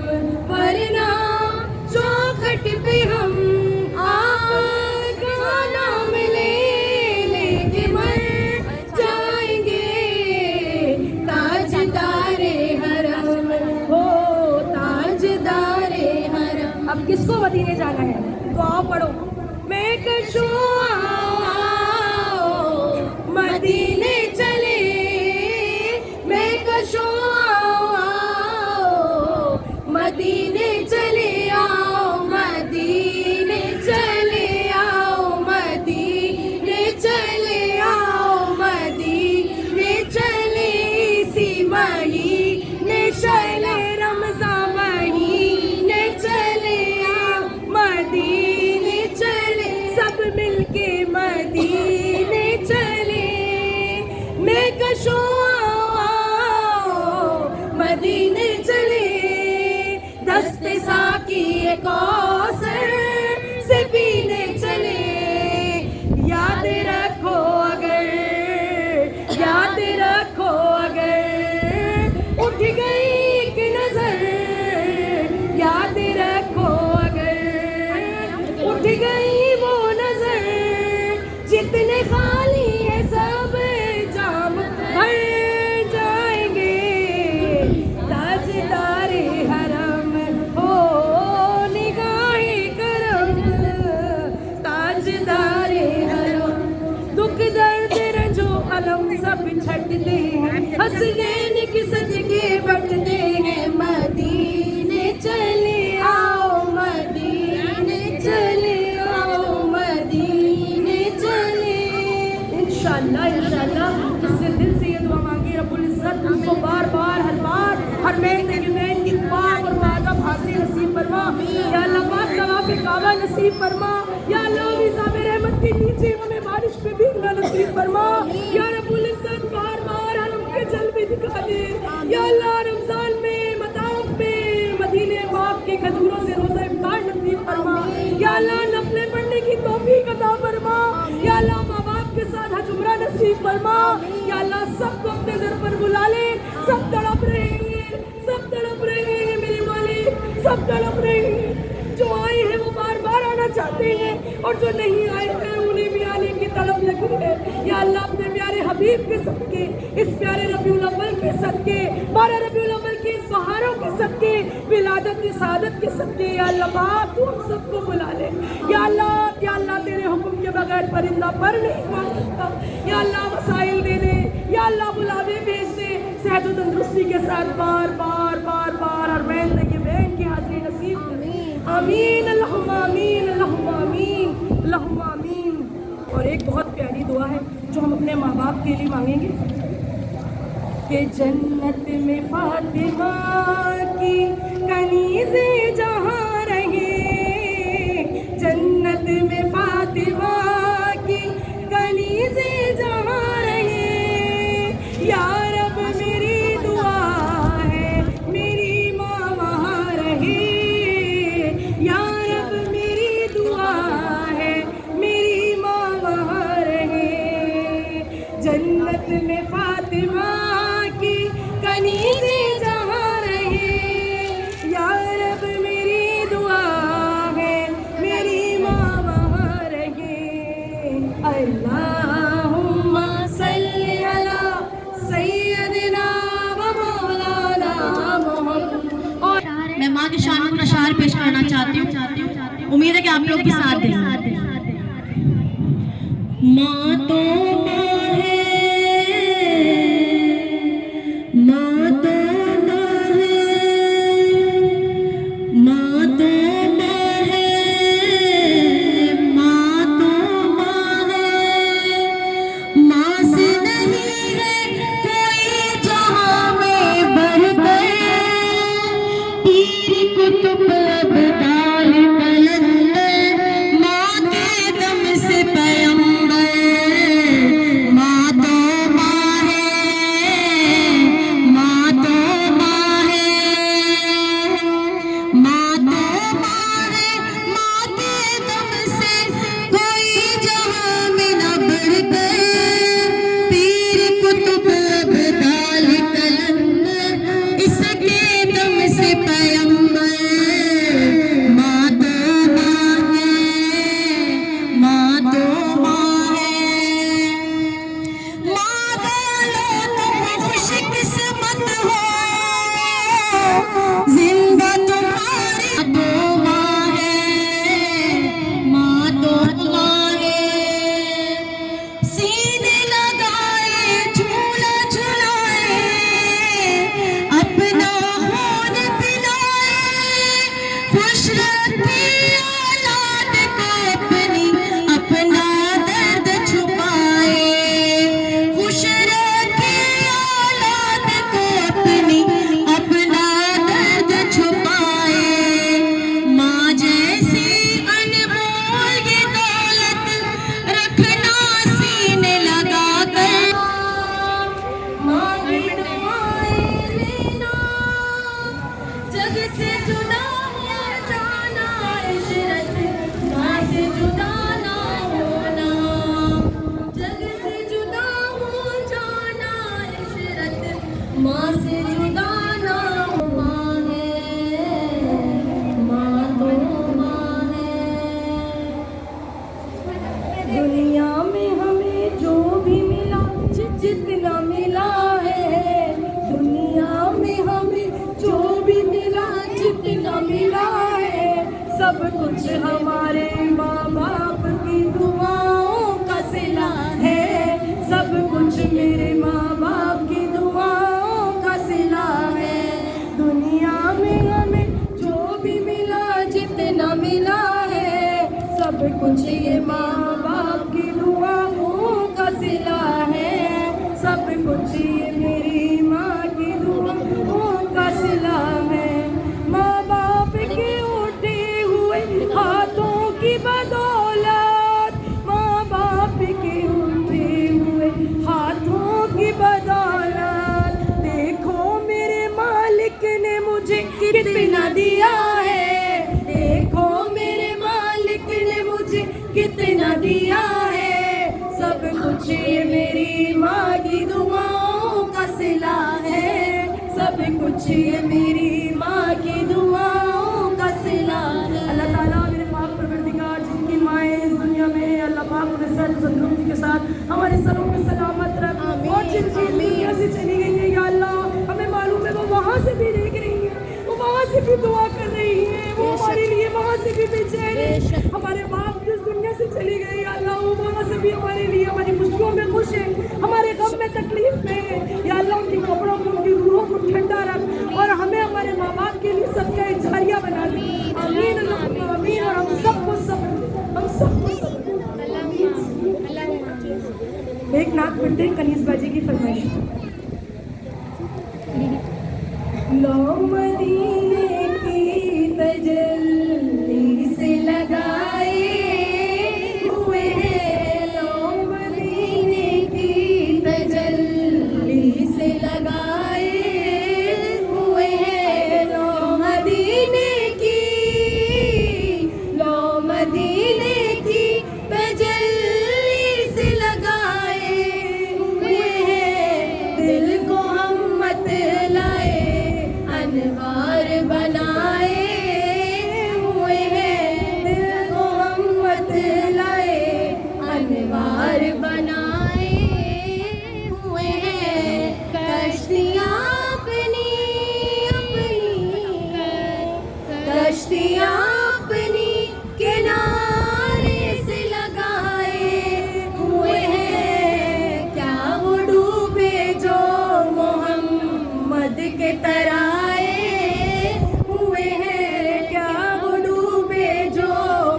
वरना चौखट पे हम, आपका नाम ले लेके मर जाएंगे, ताजदारे हरम हो, ताजदारे हरम। अब किसको मदीने जाना है? दुआ पढ़ो, मैं कशो आओ मदीने चले, मैं कशो आओ मदीने चले आओ, मदीने चले आओ, मदीने चले आओ, मदीने चले इसी महीने चले, रमज़ान महीने चले आओ, मदीने चले, सब मिलके मदीने चले, मैं कशो आओ मदीने चले, दस्ते साकी कौसर से पीने चले, याद रखो अगर, याद रखो अगर उठ गई एक नजर, याद रखो अगर उठ गई वो नजर, जितने खाली है सब जाम भर जाएंगे, ताजदारे हरम हो निगाहे करम, ताजदारे हरम, दुख दर्द रंजो अलम सब छटते हैं, हंसनैन की सदके बटते हैं, मदीने चले आओ, मदीने चले आओ, मदीने चले, इंशाअल्लाह इंशाअल्लाह। जिसने दिल से ये दुआ मांगी रब्बुल इज्जत उसको बार बार हर बार हर महीने के महीने की पाक और वादा हासिल नसीब फरमा, या अल्लाह पाक तवाफ़ काबा नसीब फरमा, या अल्लाह निज़ाम रहमत के नीचे हमें बारिश पे भीगना नसीब फरमा, या रब्बुल इज्जत बार बार हरम के जलवे दिखा दे, या अल्लाह रमजान में मताफ में मदीने पाक के खजूरों से रोज़ा इफ्तार नसीब फरमा, या अल्लाह नफले पढ़ने की तौफीक अता फरमा, या अल्लाह माँ बाप के साथ हज उम्रा नसीब फरमा, या अल्लाह सबको अपने दर पर बुला ले, सब तड़प रहे हैं, सब तड़प रहे हैं मेरे मालिक, सब तड़प रहे हैं, जो आए हैं वो बार बार आना चाहते हैं और जो नहीं आए हैं उन्हें भी आने की तड़प लगी है, या अल्लाह अपने प्यारे हबीब के सदके, इस प्यारे रबीउल अव्वल के सदके, 12 रबीउल अव्वल के इस बहारों के सदके विलादत सादत के सबके या अल्लाह पाक तू हम सबको बुला ले या अल्लाह तेरे हुक्म के बगैर परिंदा पर नहीं मार सकता या अल्लाह वसाइल दे दे या अल्लाह बुलावे भेज दे सेहत और तंदुरुस्ती के साथ बार बार बार बार और बहन तक ये बहन की हाजिरी नसीब कर आमीन अल्लाहुम्मा आमीन अल्लाहुम्मा आमीन अल्लाहुम्मा आमीन। और एक बहुत प्यारी दुआ है जो हम अपने माँ बाप के लिए मांगेंगे कि जन्नत में फातिमा की कनीज़े जहाँ रहे, जन्नत में फातिमा की कनीज़े जहाँ रहे या रब मेरी दुआ है मेरी माँ वहाँ रहे या रब मेरी दुआ है मेरी माँ वहाँ रहे। जन्नत में फातिमा की कनीज़े जहाँ रहे या रब मेरी दुआ है मेरी माँ वहाँ रहे। अल्लाहुम्मा सल्ली अला सय्यदिना व मौलाना मुहम्मद। और मैं माँ की शान को अशार पेश करना चाहती हूँ, उम्मीद है कि आप लोग भी साथ देंगे। माँ तो माँ है, माँ तो माँ है, माँ तो माँ है, माँ तो माँ है, माँ से नहीं है कोई जहाँ में बढ़कर, पीर कुतुब अब्दाल कलंदर, माँ के दम से पैगंबर, माँ तो माँ है, माँ तो माँ है, माँ तो माँ है, माँ के दम से कोई जहाँ में न बढ़कर, पीर कुतुब अब्दाल कलंदर, इसके दम से पैगंबर, माँ तो माँ है, माँ तो माँ है। माँ बोलो तुम खुशकिस्मत हो, जिंदा तुम्हारी तो माँ है, माँ तो माँ है। सीने लगाए झूला झुलाए, अपना खून पिलाए, खुश रखे औलाद को अपनी, अपना दर्द छुपाए, खुश रखे औलाद को अपनी, अपना दर्द छुपाए। माँ जैसी अनमोल ये दौलत रखना सीने लगा कर, माँ की दुआएं लेना, जग से जुदा हो जाना इशरत, माँ से जुदा ना होना, जग से जुदा हो जाना इशरत, माँ से जुदा ना होना है, माँ तो माँ है। दुनिया में हमें जो भी मिला जितना मिला है, दुनिया में हमें जो भी मिला जितना मिला है, सब कुछ हमारे माँ बाप की दुआओं का सिला है, सब कुछ मेरे माँ बाप की दुआओं का सिला है। दुनिया में हमें जो भी मिला जितना मिला है, सब कुछ ये माँ बाप की दुआओं का सिला है, सब कुछ ये मेरी माँ की दुआओं का सिला है। माँ बाप के उठे हुए हाथों की बदौलत, माँ बाप के उठे हुए हाथों की बदौलत, देखो मेरे मालिक ने मुझे कितना दिया है, देखो मेरे मालिक ने मुझे कितना दिया है, सब कुछ ये मेरी माँ की दुआओं का सिला है, सब कुछ ये मेरी माँ की दुआओं का सिला है। अल्लाह ताला मेरे पाक परवरदिगार जिनकी माएँ इस दुनिया में, अल्लाह पाक उन्हें सेहत तंदुरुस्ती के साथ हमारे सरों में सलामत रख, और जिनकी दुनिया से चली गई है या अल्लाह हमें मालूम है वो वहाँ से भी देख रही है, वो वहाँ से भी वहाँ से भी बेचैन है, हमारे बाप जिस दुनिया से चली गई अल्लाह वो वहाँ से भी हमारे लिए हमारी खुशियों में खुश है, हमारे गम में तकलीफ में है। या अल्लाह उनकी कपड़ों को उनकी रूहों को ठंडा रख और हमें हमारे माँ बाप के लिए सबका जारिया बना दे। आमीन अल्लाहुम्मा आमीन। और हम सबको एक नात पढ़ते हैं कनीज बाजी की फरमाइश। लो मदीने की तजल्ली से लगाए हुए हैं, लो मदीने की तजल्ली से लगाए हुए हैं, लो मदीने की तजल्ली से लगाए हुए हैं, दिल को हम मत लाए अनवार बनाए हुए हैं, दिल को हम मत लाए अनवार बनाए हुए हैं। कश्तियाँ अपनी कश्तियाँ अपनी किनारे से लगाए हुए हैं, क्या वो डूबे जो मोहम्मद के तराए हुए हैं, क्या वो डूबे जो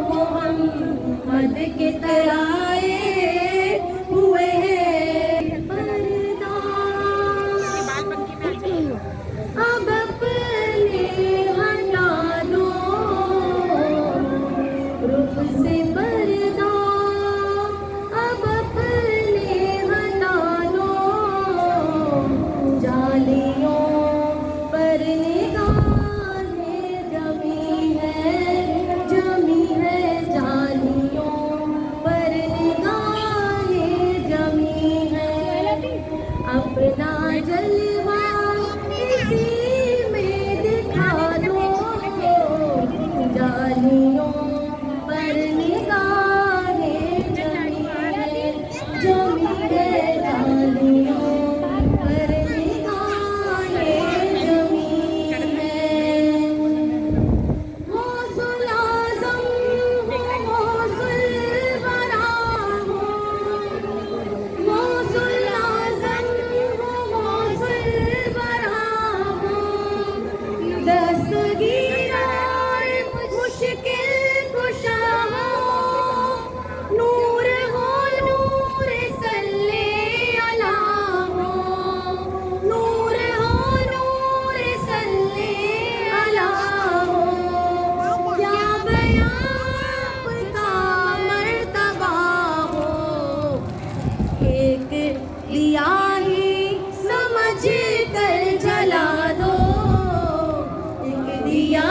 मोहम्मद के तराए हुए हैं। पर्दा अब अपने हटा दो, रुख से पर्दा अब अपने हटा दो, जालियों पर निगाहें जमी है जालियों पर निगाहें जमी है, अपना जलवा इसी में दिखा दो, जालियों पर निगाहें जमी है जालियों पर निगाहें जमी है। गौसुल आज़म हो गौसुल वरा हो, गौसुल आज़म हो गौसुल वरा हो, दस्तगीरार मुश्किल कुशा हो, नूर हो नूर सल्ले अला हो, नूर हो नूर सल्ले अला हो, क्या बयां आपका मर्तबा हो, एक दिया ही समझ कर जला दो, एक दिया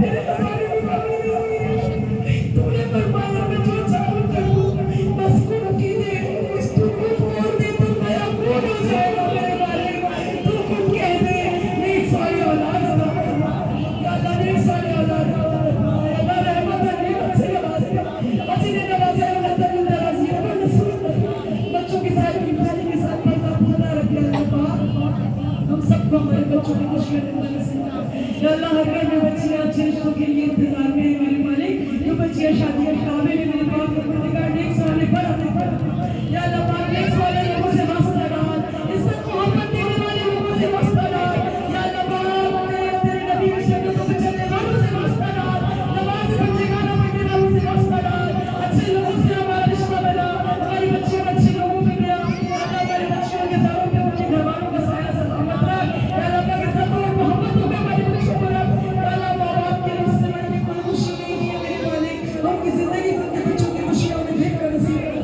तेरे तो सारी बीमारी नहीं, तूने फरमाया मैं जो चाहूं करूं, बस कुर्की दे, इस तू को बोल दे तो नया कौन हो जाएगा मेरे वाले, तू खुद कह दे, नेक सारी औलाद अता फरमा, या अल्लाह नेक सारी औलाद अता फरमा, या अल्लाह रहमत है नेमत से नवाज, अच्छी ने नवाजा है उन्हें तक नाराजी है पर नसूर बच्चों के साथ बीमारी के साथ पर्दा पूरा रख लिया अल्लाह, हम सबको हमारे बच्चों की खुशियां देना नसीब या अल्लाह, हर घर में बच्चियां अच्छे रिश्तों के लिए इंतजार में है मेरे मालिक, जो बच्चियां शादियां शादी में मेरे पास परवरदिगार नेक साले पर अता फरमा, या अल्लाह पाक नेक साले लोगों से वास्ता डाल, इज्जत मोहब्बत देने वाले लोगों से वास्ता डाल, या अल्लाह पाक तेरे नबी की सुन्नतों पे चलने वालों से वास्ता डाल, नमाज बच्चे गाना पढ़ने वालों से वास्ता डाल, अच्छे लोगों से हमारा रिश्ता बना, हमारी बच्चियों अच्छे लोगों पे गया, अल्लाह हमारी बच्चियों के सरों पे उनके घर वालों का साया सलामत रख, या अल्लाह पाक इज्जत और मोहब्बतों पे हमारी बच्चियों को रख, या अल्लाह माँ बाप के रिश्ते में भी कोई खुशी नहीं है मेरे मालिक, उनकी जिंदगी उनके बच्चों की खुशियां उन्हें देख कर नसीब कर,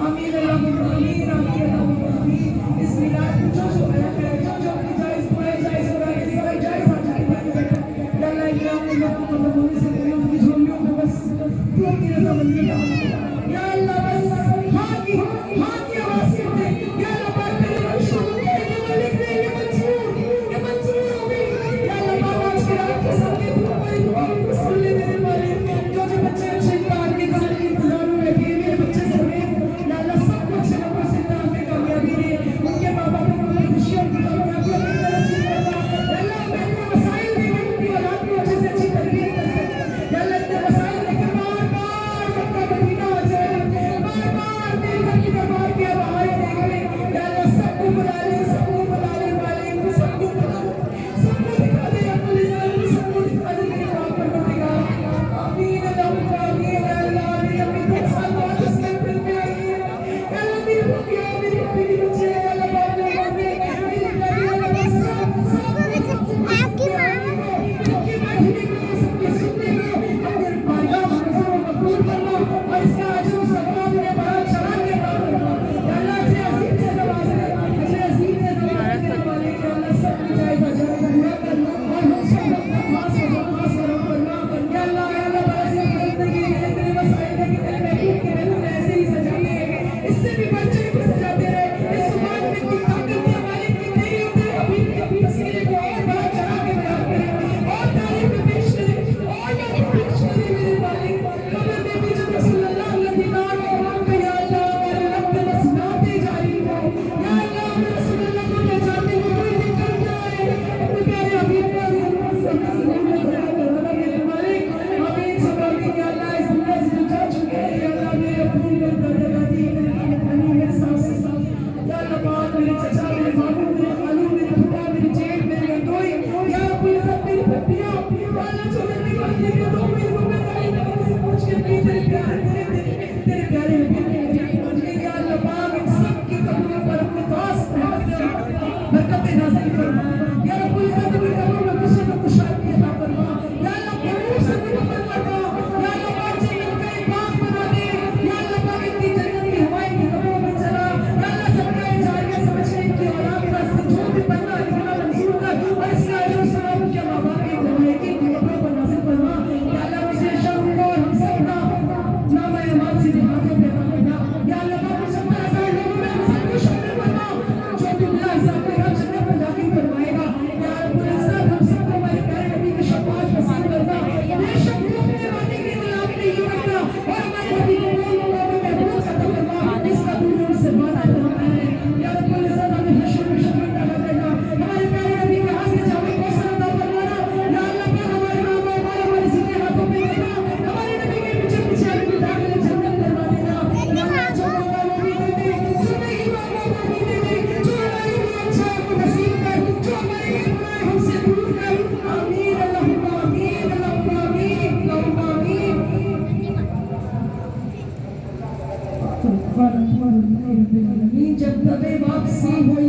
आमीन अल्लाहुम्मा आमीन आमीन अल्लाहुम्मा आमीन। इस मिलाद में जो आया करे, जो अपनी जायज़ बुराई जायज़ बुराई के सिवाय जायज़ आ जाए, या अल्लाह इकराम में लोगों को होने से पहले उनकी झोलियों में बस तू अपनी रज़ामंदी डाल, या अल्लाह बस हाँ की आवाज़ से दे, या अल्लाह पाक तेरे बख्शों को ये मालिक ने ये मंजूर हो गई, या अल्लाह पाक आज के रात के सामने तू हमारी दुआओं को सुन ले मेरे मालिक, जो बच्चे अच्छे इम्तिहान के इंतजार में बैठे हैं मेरे बच्चे समेत, या अल्लाह सबको अच्छे नंबर से इम्तिहान में कामयाबी दे, उनके माँ बाप को अपनी खुशियों की कामयाबी अपनी तरफ से करना, या अल्लाह हमें इतने मसाइल दे के उनकी औलाद को अच्छे से अच्छी तरबियत कर सके, या अल्लाह इतने मसाइल दे के बार-बार मक्का मदीना आ जाए, बार-बार तेरे घर की दरबार की आवाज़ देख ले, या अल्लाह सबको बुला ले मालिक, सबको बुला ले, सबको दिखा दे अपनी ज़िंदगी, सबको दिखा दे तेरे पाक परवरदिगार, आमीन अल्लाहुम्मा आमीन। या अल्लाह मेरी अपनी 2 साल बाद इस महफिल में आई है, या अल्लाह मेरी रुकिया मेरी अपनी बच्चे हैं, या अल्लाह बाप ने मेरी प्यारी अल्लाह बस आपकी सबके बैठने को सबके सुनने को अपने बारगाह में कबूल करना और इसका अजर सवाब में बड़ा चढ़ा के अता करना, या अल्लाह से अजीम से नवाज ले, अजर अजीम से नवाज देने वाले के अल्लाह सब की जायज़ अजर पूरा करना और हम सब अपना खास करम करना, या अल्लाह बड़ा से जिंदगी में तेरे मसाइल है कि तेरे महबूब के महबूब ऐसे ही सजाते रहे, इससे भी बढ़ चढ़ के सजाते रहे, इस जुबान में की ताकत के मालिक की तेरी और तेरे हबीब की तस्वीर को और बड़ा चढ़ा के बयान करें और तारीफ पेश करें और नाम पेश करें मेरे मालिक, खबर दे भी जब रसूलुल्लाह दीदार को, या अल्लाह मेरे रब के बस नाते जारी हो, या अल्लाह मेरे रसूलुल्लाह को पहचानने में कोई दिक्कत ना आए, अपने प्यारे हबीब का मेरे मालिक आमीन सब आमीन। या अल्लाह इस दुनिया से जो जा चुके हैं, या अल्लाह मेरे अपनी दादा दादी मेरे सास या अल्लाह पाक मेरे चाचा मेरे मामू मेरे खालू मेरे फूफा मेरे जेठ मेरे गंदोई, या रब्बुल इज्जत मेरी पत्नियां, या अल्लाह जो मेरे को मेरे दो मेरे को मैं से पूछ के अपनी तेरे प्यारे हबीब, या अल्लाह पाक इन सब की कब्रों पर अपने खास बरकतें नाज़िल फरमा, या रब्बुल इज्जत मेरी कब्रों में खुशी को खुशहाली अता फरमा, या अल्लाह कबूल से मुकम्मल फरमा, या अल्लाह पाक जन्नत का एक बाग बना दे, या अल्लाह पाक इनकी जन्नत की हवाएं की कब्रों में चला, या अल्लाह सबका जारिया समझ के इनकी औलाद का जो भी पढ़ना लिखना मंजूर कर और इसका अजर सवाब के माँ बाप की कमाई की कब्रों पर नाज़िल फरमा, या अल्लाह मुझे शर्म को और हम सब ना मैं ईमान से निभाते पैदा करना, या अल्लाह पाक मुझे 70,000 लोगों में हम सबको शामिल फरमा, जो भी बिला हिसाब के हम जन्नत में दाखिल करवाएगा, या रब्बुल इज्जत हम सबको हमारे प्यारे नबी की शफाअत नसीब करना, बेशक वो अपने वादे की खिलाफ नहीं रखना और हमारे नबी को लोगों में महबूब अता फरमा, इसका दूर उनसे वादा करना है, या रब्बुल इज्जत हमें हश्र में शरीक अता करना, हमारे प्यारे नबी के हाथ से जामे कौसर अता फरमाना, या अल्लाह पाक हमारे माँ बाप हमारे सीधे हाथों में देना, हमारे नबी के पीछे पीछे हमें दाखिल जन्नत करवा देना, या अल्लाह जो मांगा वो भी दे दे, जो नहीं मांगा वो भी दे दे, जो हमारे लिए अच्छा है वो नसीब कर, जो हमारे लिए बुरा है हमसे दूर कर, आमीन अल्लाहुम्मा आमीन अल्लाहुम्मा आमीन अल्लाहुम्मा आमीन। जब तबे वापसी हुई